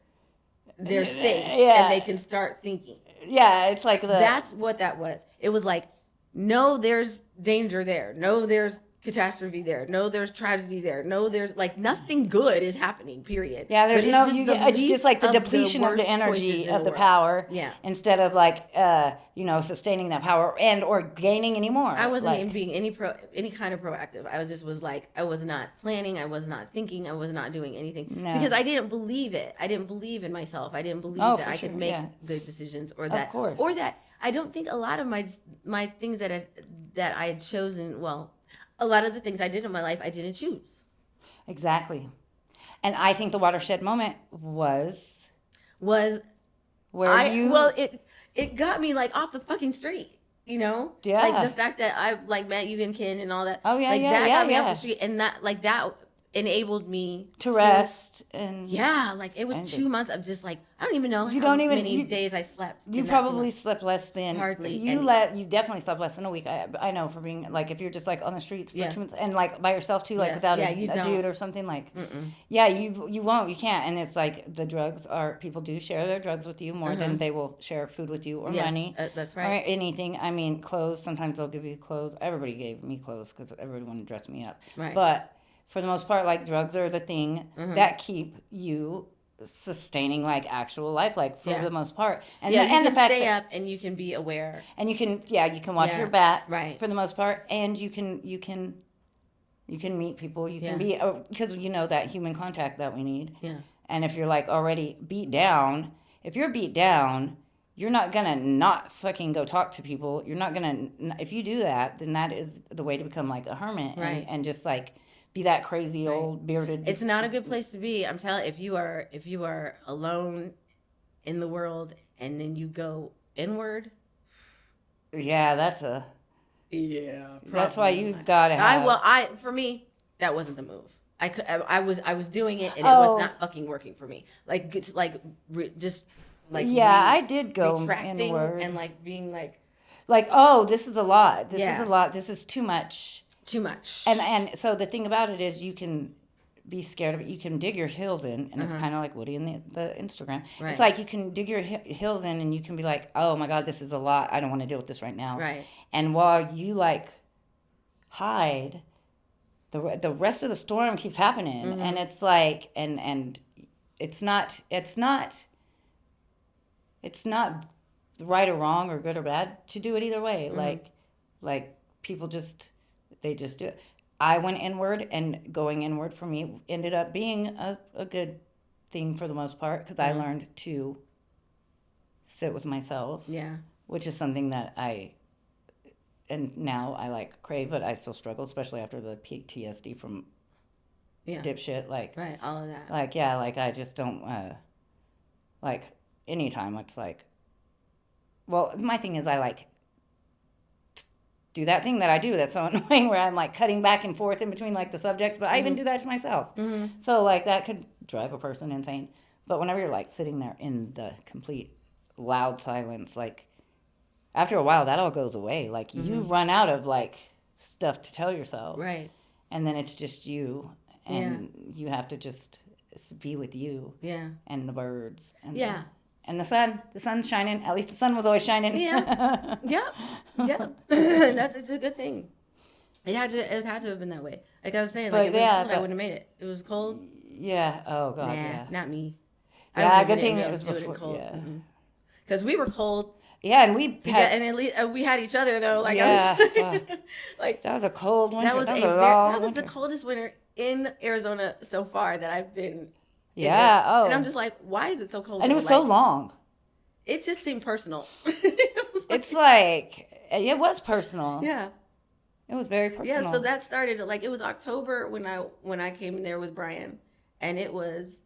they're safe Yeah. and they can start thinking. Yeah, it's like the. That's what that was. It was like, no, there's danger there. No, there's catastrophe there. No, there's tragedy there. No, there's like nothing good is happening. Period. Yeah, there's But no. the It's just least like the of depletion of the worst energy choices in of the world. power. Yeah. Instead of like, sustaining that power and or gaining any more. I wasn't like, even being any kind of proactive. I was like, I was not planning. I was not thinking. I was not doing anything No. because I didn't believe it. I didn't believe in myself. I didn't believe Oh, that for I sure, could make yeah. good decisions, or course. that I don't think a lot of my things that I had chosen. Well, a lot of the things I did in my life, I didn't choose. Exactly. And I think the watershed moment was Was where it got me like off the fucking street, you know? Yeah. Like the fact that I like met you and Ken and all that. Oh, yeah, like yeah, that yeah, got me yeah. off the street, and that enabled me to rest and Yeah, like it was And 2 months of just like I don't even know You how don't even- many you- days I slept. you in that 2 probably months. slept less than Hardly you any. you definitely slept less than a week. I know, for being like, if you're just like on the streets for Yeah. 2 months and like by yourself too, like Yeah. without Yeah, a you dude don't. or something, like Mm-mm. yeah, you won't, you can't. And it's like the drugs are, people do share their drugs with you more than they will share food with you or Yes, money that's or right. anything. I mean, clothes, sometimes they'll give you clothes. Everybody gave me clothes because everybody wanted to dress me up. Right. But for the most part, like, drugs are the thing that keep you sustaining like actual life, like, for Yeah. the most part. And Yeah, the, you and can the fact stay that, up and you can be aware. and you can watch Yeah, your back, right. for the most part, and you can meet people, you can be, because you know that human contact that we need. Yeah. And if you're like already beat down, if you're beat down, you're not gonna not fucking go talk to people. You're not gonna, if you do that, then that is the way to become like a hermit, Right. and just like be that crazy old bearded. It's not a good place to be. I'm telling if you are alone in the world and then you go inward. Yeah, that's Yeah. why you've got to have. For me, that wasn't the move. I was doing it and it Oh. was not fucking working for me. Like it's like just like Yeah, I did go retracting inward. and like being like Like, oh, this is a lot. This is Yeah. a lot. This is too much. too much. And so the thing about it is, you can be scared of it. You can dig your heels in, and it's kind of like Woody in the Instagram. Right. It's like you can dig your heels in, and you can be like, oh my God, this is a lot. I don't want to deal with this right now. Right. And while you like hide, the rest of the storm keeps happening, and it's like, and it's not right or wrong or good or bad to do it either way. Like people they just do it. I went inward, and going inward for me ended up being a good thing for the most part, because I learned to sit with myself, Yeah. which is something that and now I like crave, but I still struggle, especially after the PTSD from Yeah. dipshit. Like, Right. All of that. like, yeah, like I just don't, like, anytime it's like, well, my thing is I like do that thing that I do that's so annoying, where I'm like cutting back and forth in between like the subjects, but I even do that to myself. So like that could drive a person insane. But whenever you're like sitting there in the complete loud silence, like after a while that all goes away. Like you run out of like stuff to tell yourself. Right. And then it's just you, and you have to just be with you Yeah. and the birds and Yeah. and the sun's shining. At least the sun was always shining. Yeah. Yep. Yep. It's a good thing. It had to have been that way. Like I was saying, like But if it was yeah, cold, I but- wouldn't have made it. It was cold. Yeah. Oh God. Nah, Yeah. not me. Yeah, good thing it was before. Cold. Yeah. Because we were cold. Yeah, and we Yeah, had. and at least we had each other though. Like Yeah, I was, like That was a cold winter. that was a the long winter. coldest winter in Arizona so far that I've been. in Yeah. it. Oh. And I'm just like, why is it so cold? And it here? was so Like, long. It just seemed personal. It's like it was personal. Yeah. It was very personal. Yeah, so that started like it was October when I came there with Brian, and it was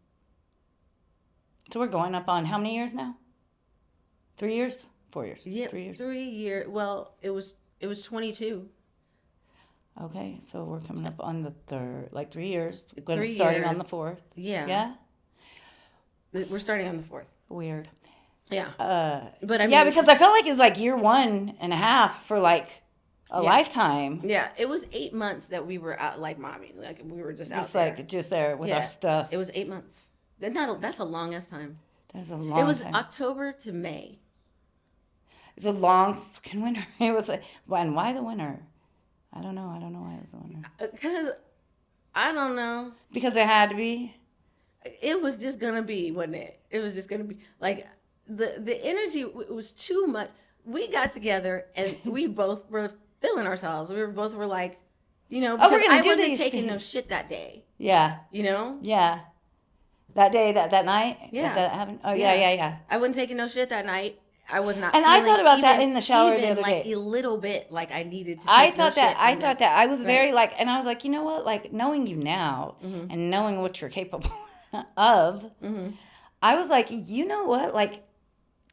So we're going up on how many years now? 3 years? 4 years? 3 years. 3 years. Well, it was 22. Okay, so we're coming up on the third, like 3 years. We're 3 starting on years. the fourth. Yeah. Yeah? We're starting on the 4th. Weird. Yeah. But I mean, yeah, because I felt like it was like year 1.5 for like a lifetime. Yeah, it was 8 months that we were out like mommy, like we were just out Just there. like just there with our stuff. It was 8 months. That's a long ass time. That's a long It was time. October to May. It's a long fucking winter. It was like, and why the winter? I don't know. I don't know why it was the winter. Because I don't know. Because it had to be. It was just gonna be, wasn't it? It was just gonna be like the energy. It was too much. We got together and we both were feeling ourselves. We were like, you know, because we're gonna I do wasn't these taking no things. shit that day. Yeah. You know. Yeah. That day, that night. Yeah. That happened. Oh Yeah. yeah. I wasn't taking no shit that night. I was not. And I feeling thought about that even- in the shower the even other like day. a little bit, like I needed to. I take no thought that. shit I from thought that. I was Right. very like, and I was like, you know what? Like knowing you now Mhm. and knowing what you're capable of, Mhm. I was like, you know what? Like,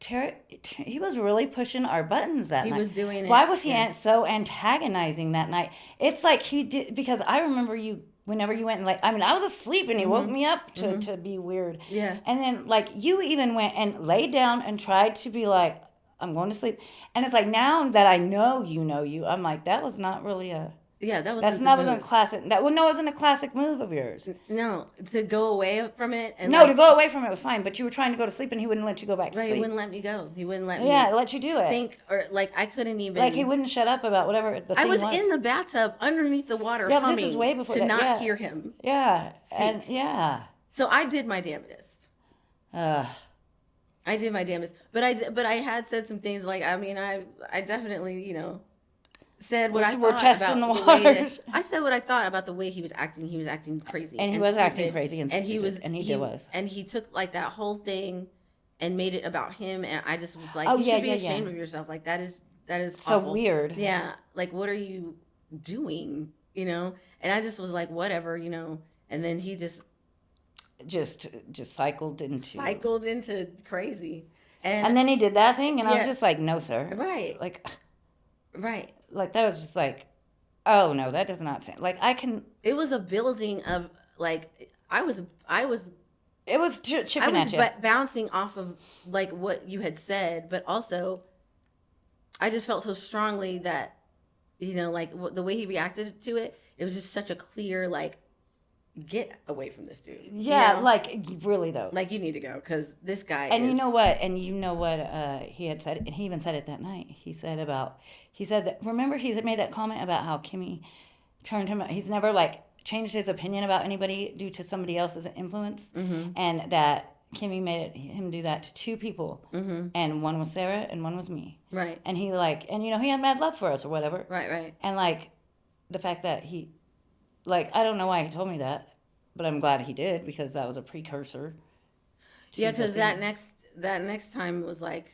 Terry, he was really pushing our buttons that He night. was doing it. Why was he Yeah. so antagonizing that night? It's like he did, because I remember you, whenever you went and like, I mean, I was asleep and he woke me up to be weird. Yeah. And then like you even went and laid down and tried to be like, I'm going to sleep. And it's like now that I know you, I'm like, that was not really a, Yeah, that wasn't a classic, it wasn't a classic move of yours. No, to go away from it and No, like, to go away from it was fine, but you were trying to go to sleep and he wouldn't let you go back to right, he sleep. wouldn't let me go. He wouldn't let Yeah, me let you do it. think or like I couldn't even. Like he wouldn't shut up about whatever the I thing was in the bathtub underneath the water Yeah, but this humming was way before to that, not yeah. hear him. Yeah, and yeah. So I did my damnedest. I did my damnedest, but I had said some things like I mean I definitely said what I We're thought testing about the way that- waters. I said what I thought about the way he was acting. He was acting crazy, And he was acting stupid. crazy and he stupid, was and he was. and he took like that whole thing and made it about him, and I just was like, Oh, you yeah, should be yeah, ashamed yeah. of yourself. Like that is So awful. weird. Yeah, like what are you doing? And I just was like, whatever, And then he just Just cycled into. cycled into crazy, And then he did that thing, and I Yeah. was just like, no, sir. right, Like right. that was just like, oh no, that does not sound like I can. It was a building of like I was It was chipping at you. bouncing off of like what you had said, but also I just felt so strongly that like the way he reacted to it, it was just such a clear like get away from this dude. Yeah, like really though. like you need to go because this guy. And is, you know what? He had said, and he even said it that night. He said that. Remember, he had made that comment about how Kimmy turned him. He's never like changed his opinion about anybody due to somebody else's influence, and that Kimmy made him do that to two people, and one was Sarah and one was me. Right, And he he had mad love for us or whatever. right. And like the fact that he, like, I don't know why he told me that, but I'm glad he did because that was a precursor. to Yeah, the because thing. that next time was like.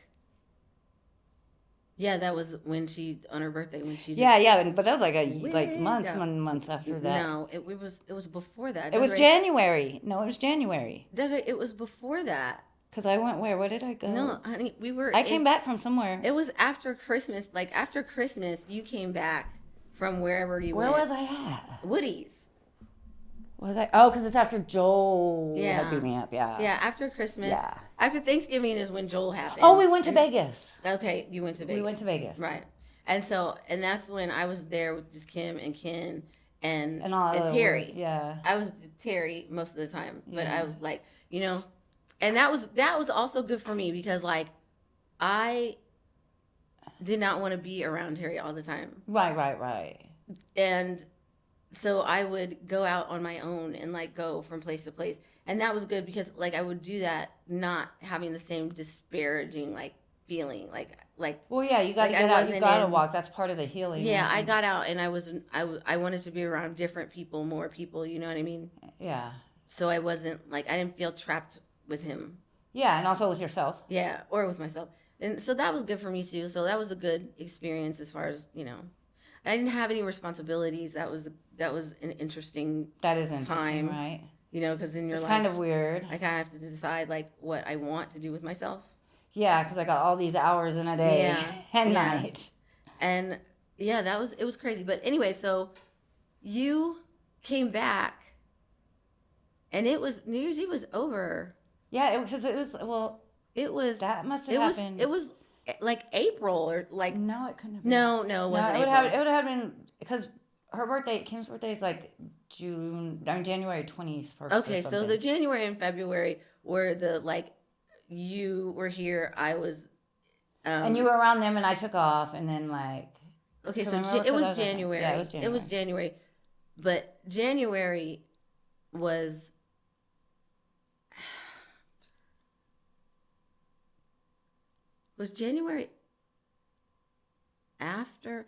Yeah, that was when she on her birthday when she. Just, Yeah, but that was like Way months down. months after that. No, it was before that. It was Desiree- January. No, it was January. Desiree, it was before that. Because I went where? Where did I go? No, honey, we were. I came back from somewhere. It was after Christmas. Like after Christmas, you came back from wherever you Where went. was I at? Woody's. Was I? Oh, because it's after Joel Yeah. had beat me up. Yeah. Yeah, after Christmas. Yeah. After Thanksgiving is when Joel happened. Oh, we went to Vegas. Okay, you went to Vegas. We went to Vegas. Right. And that's when I was there with just Kim and Ken and all the Terry. Yeah. I was Terry most of the time, but Yeah. I was like, and that was also good for me because like I did not want to be around Terry all the time. Right. And so I would go out on my own and like go from place to place. And that was good because like I would do that not having the same disparaging like feeling like Well, yeah, you got to Like, I get out. You wasn't got to in- walk. That's part of the healing. yeah, I got out and I wanted to be around different people, more people, you know what I mean? Yeah. So I wasn't like I didn't feel trapped with him. Yeah, and also with yourself. Yeah, or with myself. And so that was good for me too. So that was a good experience as far as, I didn't have any responsibilities. That was an interesting That is interesting, time, right? because then you're It's like, kind of weird. I kind of have to decide like what I want to do with myself. Yeah, because I got all these hours in a day and Yeah. night. And yeah, it was crazy. But anyway, so you came back and it was New Year's Eve was over. Yeah, because it was, It was that must have happened. It was like April or like No, it couldn't have been. no, it wasn't it would April. have, been, because her birthday, Kim's birthday is like January 21st. Okay, so the January and February were the like you were here, I was and you were around them and I took off and then like. okay, so remember, it was 'cause I was January. yeah, it was January. It was January. But January was January after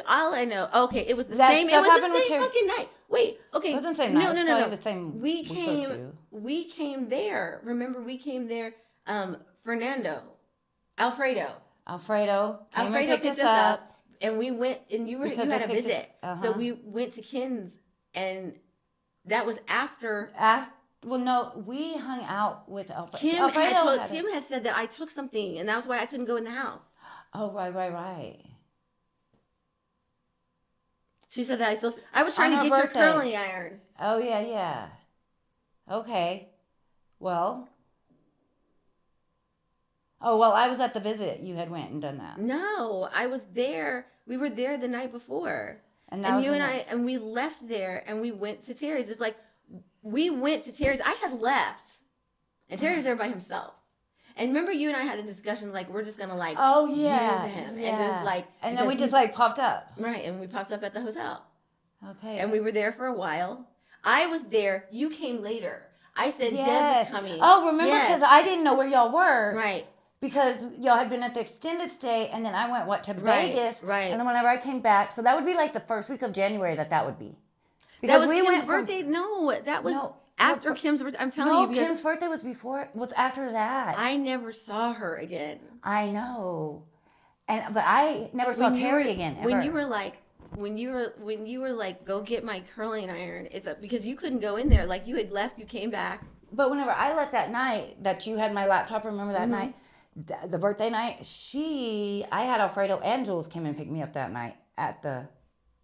all I know. Okay, it was the That same. It stuff was happened the with same Terry? fucking night. Wait, okay. It wasn't the same night. No, It was no, no, probably no. the same We week or came. two. We came there. Remember, we came there. Alfredo Came and picked picked us us up. up, and we went. And you Because had they a picked us- visit, uh-huh. so we went to Ken's, and that was after. Well, no, we hung out with Alfredo. Kim Alfredo had Kim us. had said that I took something, and that was why I couldn't go in the house. Oh, right. She said that I was trying On to her get birthday. your curling iron. Oh, yeah. Okay. Well. Oh, well, I was at the visit. You had went and done that. No, I was there. We were there the night before. And And you and I, and we left there and we went to Terry's. It's like, we went to Terry's. I had left. And Terry was there by himself. And remember you and I had a discussion, like, we're just going to, like, Oh, yeah. use him. Yeah. And just, like. And then we because just, like, popped up. Right. And we popped up at the hotel. Okay. And we were there for a while. I was there. You came later. I said, Des Yes. is coming. Oh, remember? Yes. Because I didn't know where y'all were. Right. Because y'all had been at the extended stay, and then I went to Right, Vegas. right. And then whenever I came back, so that would be like the first week of January that would be. That was we Kim's went from- birthday. No, that was No, after no, Kim's birthday. I'm telling No, you. Because Kim's birthday was after that. I never saw her again. I know. But I never saw Terry again. Ever. When you were like, go get my curling iron. It's because you couldn't go in there. Like you had left, you came back. But whenever I left that night, that you had my laptop, remember that night? The birthday night, I had Alfredo and Jules came and picked me up that night at the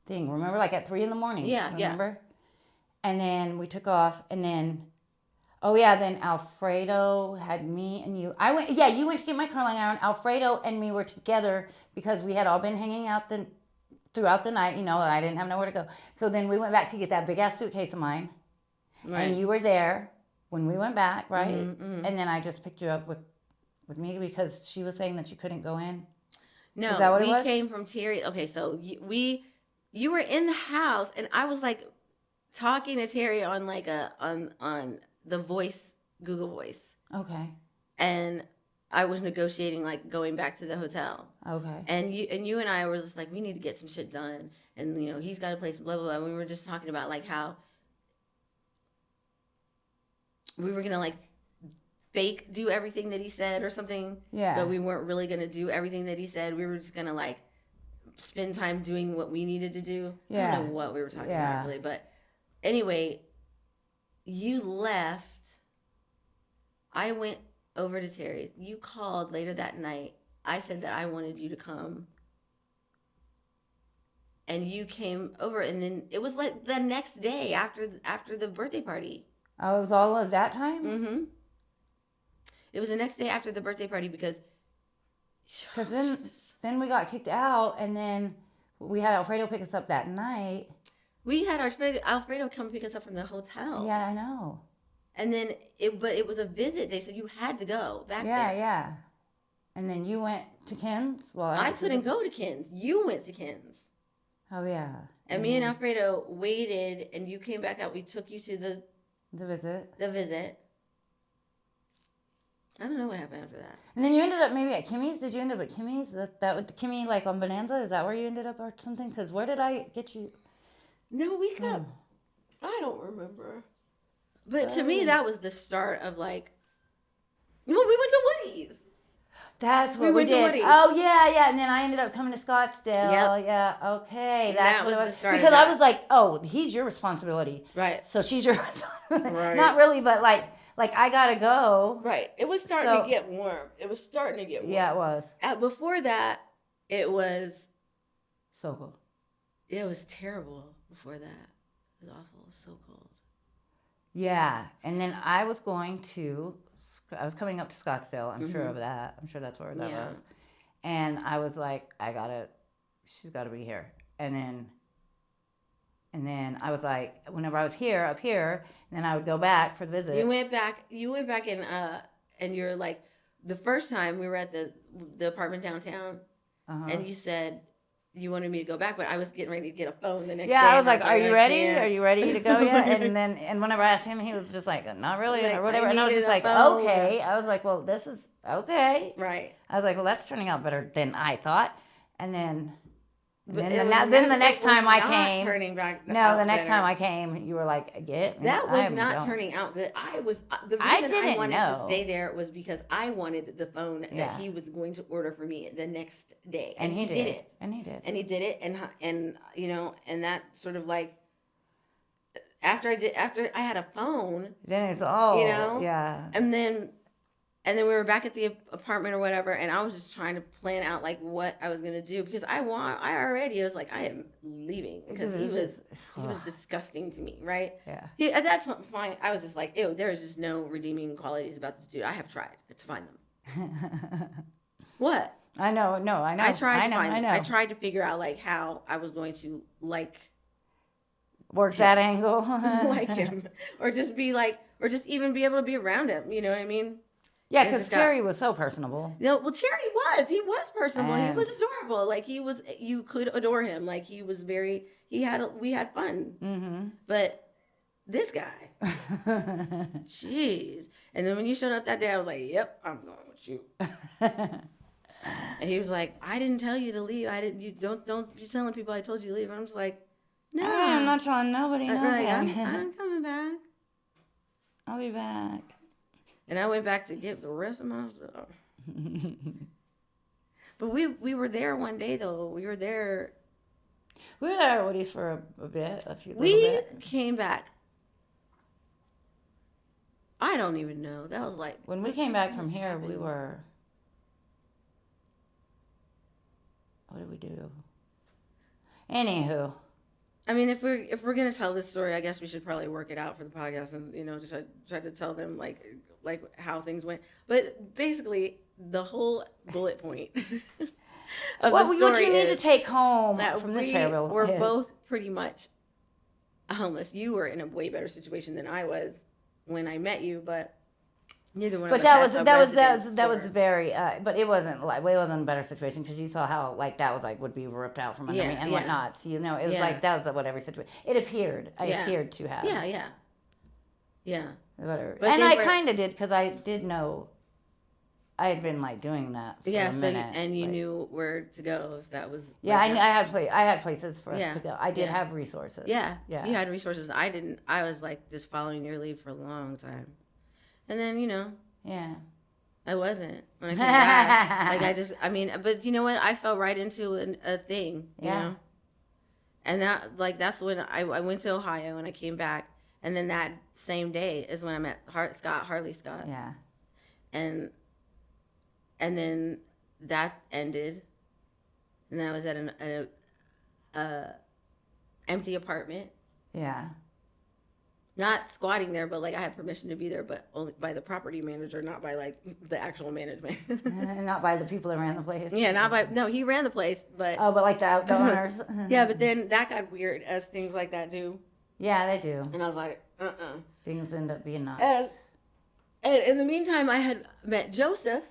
thing. Remember, like at 3 a.m. Yeah, remember? And then we took off, and then, then Alfredo had me and you. You went to get my curling iron. Alfredo and me were together because we had all been hanging out throughout the night. I didn't have nowhere to go. So then we went back to get that big ass suitcase of mine, Right. and you were there when we went back, right? Mm-hmm. And then I just picked you up with me because she was saying that you couldn't go in. No, Is that what it we was? came from Terry. Okay, so you were in the house, and I was like talking to Terry on like on the voice, Google Voice, Okay. and I was negotiating like going back to the hotel. Okay. And you and I were just like, we need to get some shit done, and he's got a place, blah blah blah. We were just talking about like how we were gonna like fake do everything that he said or something. Yeah. But we weren't really gonna do everything that he said. We were just gonna like spend time doing what we needed to do. Yeah. I don't know what we were talking Yeah. about really, but anyway, you left. I went over to Terry's. You called later that night. I said that I wanted you to come. And you came over, and then it was like the next day after the birthday party. Oh, it was all of that time? Mm-hmm. It was the next day after the birthday party because then we got kicked out, and then we had Alfredo pick us up that night. we had Alfredo come pick us up from the hotel. Yeah, I know. And then it was a visit day, so you had to go back there. Yeah. And then you went to Ken's? Well, I couldn't go to Ken's. You went to Ken's. Oh, yeah. And me and Alfredo waited, and you came back out. We took you to The visit. the visit. I don't know what happened after that. And then you ended up maybe at Kimmy's. Did you end up at Kimmy's? That was Kimmy, like on Bonanza? Is that where you ended up or something? Because where did I get you? No, we got. I don't remember. But to me, that was the start of like. We went to Woody's. That's what We we, went to did. Woody's. Oh yeah. And then I ended up coming to Scottsdale. Yep. Yeah. Okay. And That's that what was it the was. start of Because I that. was like, oh, he's your responsibility. Right. So she's your responsibility. Right. Not really, but like I gotta go. Right. It was starting So- to get warm. It was starting to get warm. Yeah, it was Before that, it was so cool. terrible. Before that, it was awful. It was so cold. Yeah, and then I was coming up to Scottsdale. I'm sure Mhm. of that. I'm sure that's where that Yeah. was. And I was like, she's got to be here. And then I was like, whenever I was up here, and then I would go back for the visit. You went back and you're like, the first time we were at the apartment downtown, Uh-huh. and you said you wanted me to go back, but I was getting ready to get a phone the next day. Yeah, I was and like, "Are you I ready? can't." Are you ready to go I was yet?" like, And whenever I asked him, he was just like, "Not really," Like, or whatever. I And I was needed just a like, phone. "Okay." I was like, "Well, this is okay." Right. I was like, "Well, that's turning out better than I thought." And then But then it the, was na- then the never- next it was time I not came, turning back. no, out the next better. time I came, you were like, "Get me." That was I'm not done." turning out good. The reason I I didn't wanted know. to stay there was because I wanted the phone Yeah. that he was going to order for me the next day, And he did it. And he did. And he did it, and you know, and that sort of like after I had a phone, Then it's all, You know? yeah. and then we were back at the apartment or whatever, and I was just trying to plan out like what I was gonna do because I was like, I am leaving because he was disgusting to me, right? Yeah. At that point, I was just like, ew, there is just no redeeming qualities about this dude. I have tried to find them. What? I know. No, I know. I tried to find I them. know. I tried to figure out like how I was going to Work that angle. like him, or just even be able to be around him. You know what I mean? Yeah, It's because just got- Terry was so personable. No, well, Terry was personable. He was And- adorable. Like you could adore him. Like we had fun. Mm-hmm. But this guy, jeez. And then when you showed up that day, I was like, yep, I'm going with you. And he was like, I didn't tell you to leave. You don't be telling people I told you to leave. And I'm just like, no, I'm not telling nobody nothing. I'm coming back. I'll be back. And I went back to get the rest of my stuff. But we were there one day though. We were there. We were there at Woody's for a bit, little We bit. came back. I don't even know. That was like When we came back from here, we were. What did we do? Anywho, I mean, if we're gonna tell this story, I guess we should probably work it out for the podcast and just try to tell them like how things went. But basically, the whole bullet point of the story what you need to is take home that from this we parable were is, both pretty much homeless. You were in a way better situation than I was when I met you, but neither one But of us had a that was residence very. But it wasn't a better situation because you saw how like that was like would be ripped out from under me and whatnot. So it was Yeah. like that was what every situation. It appeared. I Yeah. appeared to have. Yeah. Whatever. But And they I were- kind of did because I did know. I had been like doing that for Yeah, a so minute. you like- knew where to go if that was. Yeah, like I that. had places for us Yeah, to go. I did yeah. have resources. Yeah, Yeah. You had resources. I didn't. I was like just following your lead for a long time, and then Yeah. I wasn't when I came back. But you know what? I fell right into a thing. You Yeah. know, and that's when I went to Ohio and I came back, and then that same day is when I met Harley Scott. Yeah. And then that ended, and I was at an empty apartment, Yeah. not squatting there, but like I had permission to be there, but only by the property manager, not by like the actual management. Not by the people that ran the place. Yeah, he ran the place, but Oh, but like the owners. yeah, but then that got weird as things like that do, Yeah, they do. and I was like, Things end up being nuts. And in the meantime, I had met Joseph.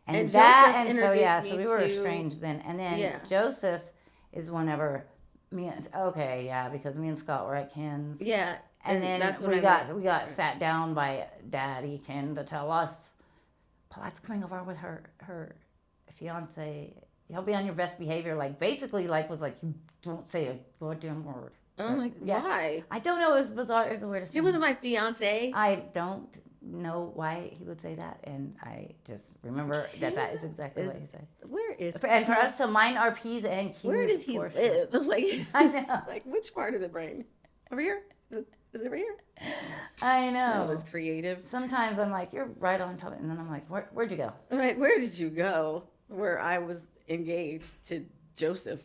And Joseph so introduced yeah, me so we were to- estranged then. And then Yeah. Joseph is whenever because me and Scott were at Ken's. Yeah, And then that's when we I got met- sat down by Daddy Ken to tell us Paulette's coming over with her fiance. He'll be on your best behavior. Like basically like was like you don't say a goddamn word. Oh my, Yeah. why? I don't know, it was bizarre, it was the weirdest He thing. wasn't my fiance. I don't know why he would say that, and I just remember that is exactly what he said. Where is? And for us to mind our P's and Q's. Where does he for live? sure. Like, I know. like which part of the brain? Over here? Is it over here? I That know. was creative. Sometimes I'm like, you're right on top, and then I'm like, where'd you go? I'm like, where did you go? Where I was engaged to Joseph.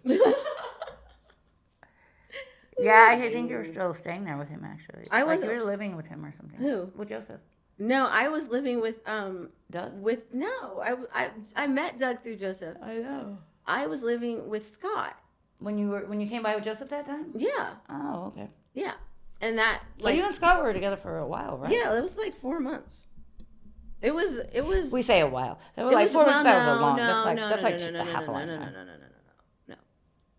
Yeah, I think you were still staying there with him, actually. I Like wasn't. you were living with him or something. Who? With Joseph. No, I was living with Doug? I met Doug through Joseph. I know. I was living with Scott. When you came by with Joseph that time? Yeah, Oh, okay. yeah, and that So you and Scott were together for a while, right? yeah, it was like 4 months. It was. We say a while. That was It like was- 4 months. well, That was a long. no, That's like no, no, a no, half a no, lifetime. No.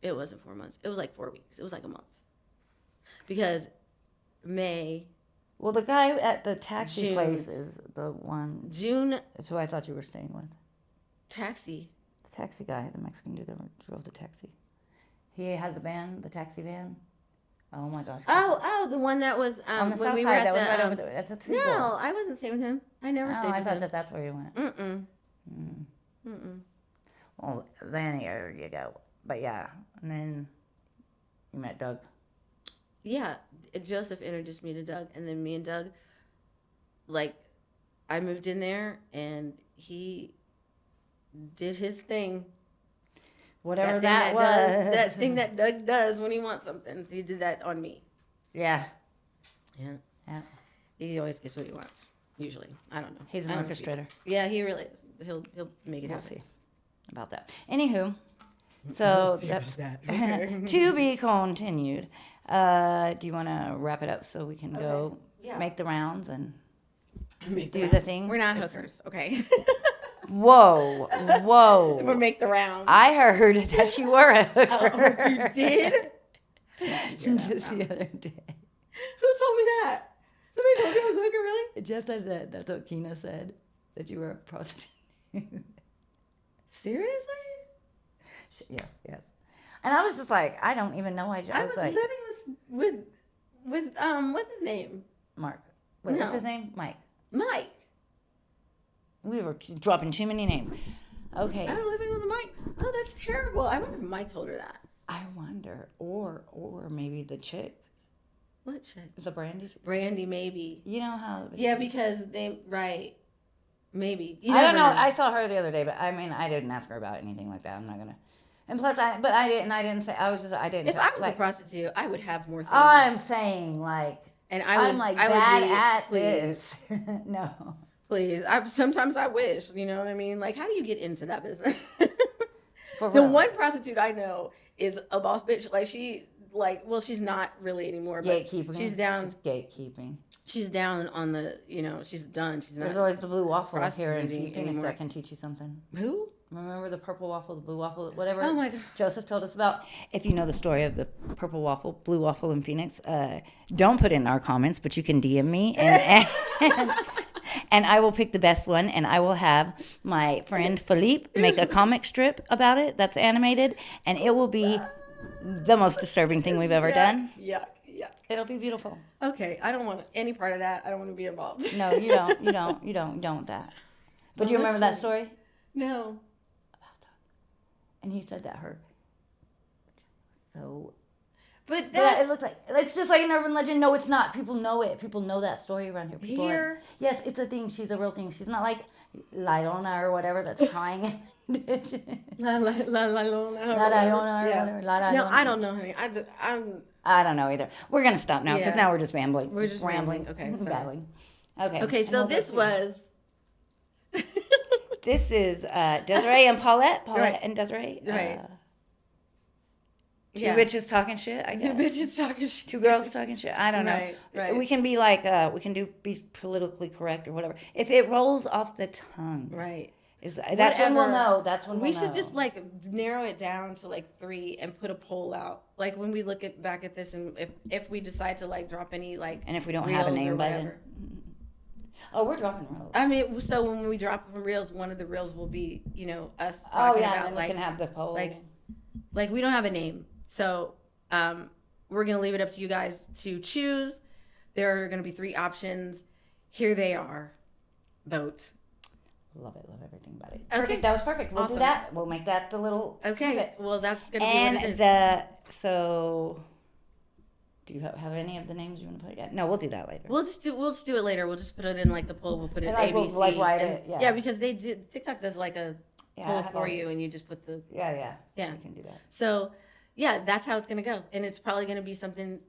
It wasn't 4 months. It was like 4 weeks. It was like a month. Because May, Well, the guy at the taxi June. place is the one. June That's who I thought you were staying with. taxi. The taxi guy, the Mexican dude that drove the taxi. He had the van, the taxi van. Oh my gosh. Oh, the one that was on the when south we were side. at That was the, right over there. That's a sequel. No, I wasn't staying with him. I never Oh, stayed I with thought him. that that's where you went. Well, then there you go. But yeah, and then you met Doug. Yeah, Joseph introduced me to Doug, and then me and Doug, like, I moved in there, and he did his thing. Whatever thing that was. that thing that Doug does when he wants something. He did that on me. Yeah. Yeah. Yeah. He always gets what he wants. Usually, I don't know. He's an I don't know. orchestrator. Yeah, he really is. He'll make it We'll happen. see about that. Anywho, so See that's about that. Okay. to be continued. Do you want to wrap it up so we can go Yeah. make the rounds and Make do the the rounds. thing? We're not hookers, okay? Whoa, We'll whoa! make the rounds. I heard that you were a Oh, hooker. you did? Just the other day. Who told me that? Somebody told me I was a hooker, really? Jeff said that. That's what Keena said. That you were a prostitute. Seriously? Yes, yes. And I was just like, I don't even know. I I was was like, living with what's his name? Mark. Wait, what's No. his name? Mike. Mike. We were dropping too many names. Okay. I was living with Mike. Oh, that's terrible. I wonder if Mike told her that. I wonder, or maybe the chick, What chick? the Brandy. Brandy, maybe. You know how? Yeah, because they right. Maybe. You I don't never know. I saw her the other day, but I mean, I didn't ask her about anything like that. I'm not gonna. And plus, I didn't say. I was just. I didn't. If I was like, a prostitute, I would have more things. I'm saying like. and I would. I'm like I bad would be, at please, this. No. Please. Sometimes I wish. You know what I mean? Like, how do you get into that business? For The real. one prostitute I know is a boss bitch. Like she's not really anymore. But Gatekeeping. she's down. She's gatekeeping. She's down on the. She's done. She's not. There's always the blue waffle here in prostituting Phoenix anymore. that can teach you something. Who? Remember the purple waffle, the blue waffle, whatever Oh my God. Joseph told us about? If you know the story of the purple waffle, blue waffle in Phoenix, don't put it in our comments, but you can DM me and I will pick the best one, and I will have my friend Philippe make a comic strip about it that's animated, and it will be the most disturbing thing we've ever done. Yuck. It'll be beautiful. Okay, I don't want any part of that. I don't want to be involved. No, you don't that. But Oh, you remember that that's story? No. And he said that her. So But yeah, that's it looked like it's just like an urban legend. No, it's not. People know it. People know that story around here. People Here? Like, yes, it's a thing. She's a real thing. She's not like Lilona or whatever that's crying. La La La La La La Llorona or whatever. La No, Llorona. I don't know, honey. I'm. I don't know either. We're gonna stop now because Yeah. now we're just rambling. We're just rambling. Okay, sorry. babbling. Okay. Okay, And so we'll go this to- was. This is Desiree and Paulette. Paulette Right. and Desiree. Right. Two Yeah. bitches talking shit. I Two guess. bitches talking shit. Two girls talking shit. I don't know. Right. We can be like, be politically correct or whatever. If it rolls off the tongue, Right. that's when we'll Whatever. know. That's when We we'll should know. just like narrow it down to like 3 and put a poll out. Like when we look back at this, and if we decide to like drop any like. And if we don't have a reels or name by then. whatever. Oh, we're dropping reels. I mean, so when we drop reels, one of the reels will be, us Oh talking yeah, about and like, we can have the poll. like we don't have a name, so we're gonna leave it up to you guys to choose. There are gonna be 3 options. here they are. Vote. Love it. Love everything about it. Okay. Perfect. That was perfect. We'll Awesome. do that. We'll make that the little Okay. snippet. Well, that's gonna be what it And is. so do you have any of the names you want to put yet? No, we'll do that later. We'll just do it later. We'll just put it in like the poll. We'll put it And, in like, we'll, ABC. like, write and- it, yeah. because they do. TikTok does like a Yeah, I poll have for all- you, and you just put the. Yeah. Yeah. We can do that. So, yeah, that's how it's gonna go, and it's probably gonna be something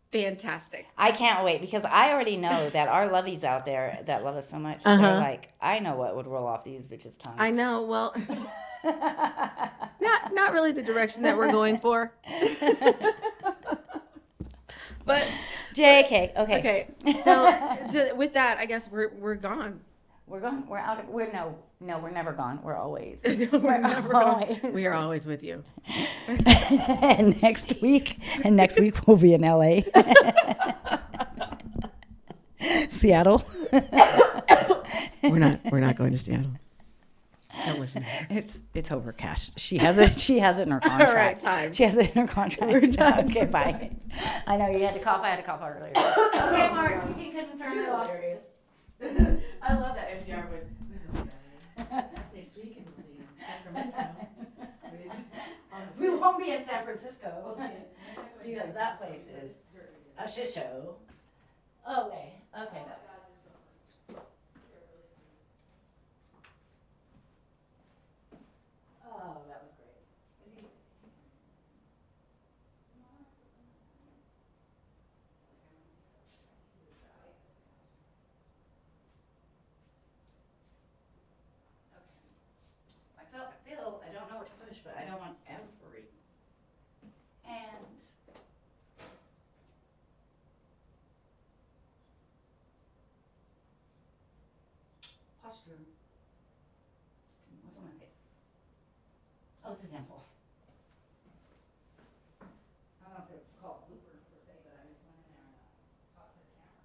fantastic. I can't wait because I already know that our lovies out there that love us so much, Uh-huh. they're like, I know what would roll off these bitches' tongues. I know. Well, not really the direction that we're going for. But JK. Okay. okay, so with that, I guess we're gone. We're going. We're out. We're we're never gone. We're always. We're never gone. always. We are always with you. and next week we'll be in LA. Seattle. We're not going to Seattle. Don't listen to her. It's overcast. She has it in her contract. All right, time. She has it in her contract. We're done. Okay, bye. I know you had to cough. I had to cough earlier. Okay, Mark, you couldn't turn it off. I love that NPR voice. Next week in Sacramento. We won't be in San Francisco because that place is a shit show. Okay. Oh, that was great. I feel, I don't know what to push, but I don't want every. And. Posture. What's on my face? Oh, it's a dimple. I don't know if they're called bloopers per se, but I just went in there and talked to the camera.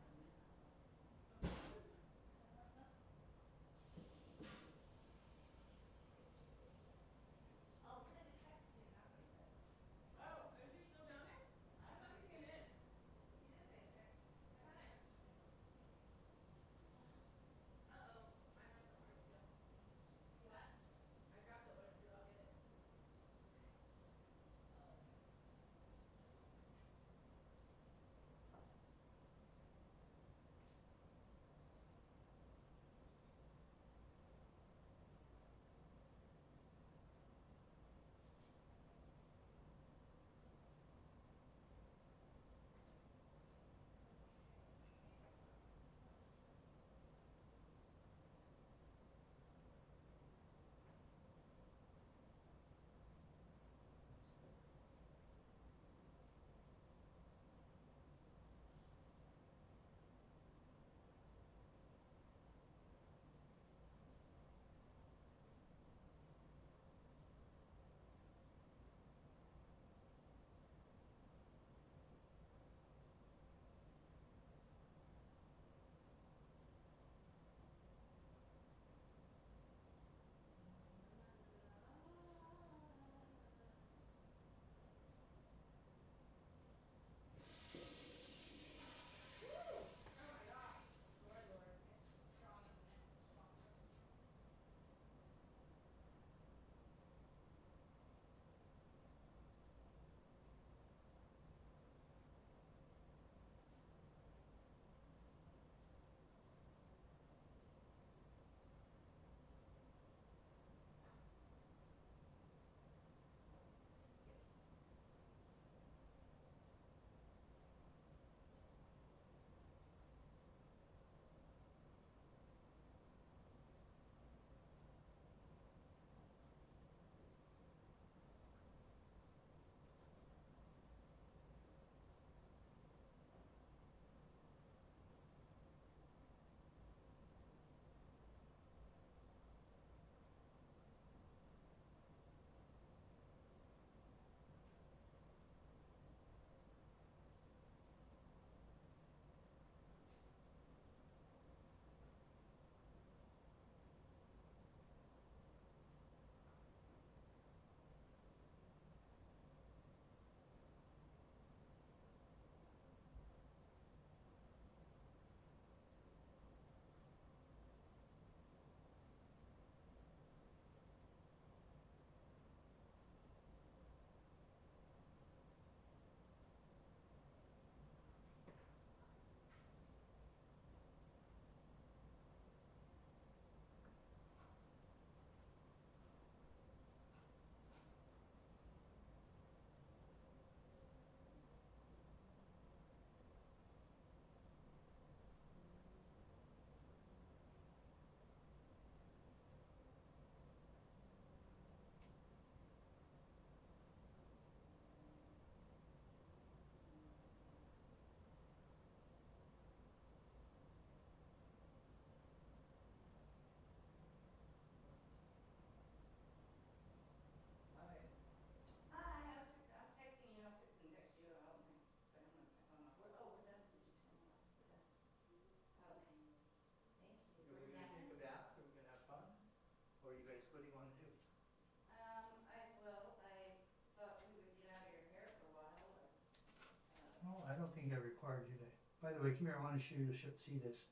don't think I required you to. By the way, come here, I wanna show you, see this.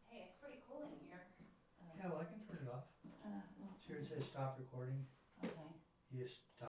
Hey, it's pretty cool in here. Yeah, well, I can turn it off. Well, Here it says stop recording. okay. You just stop.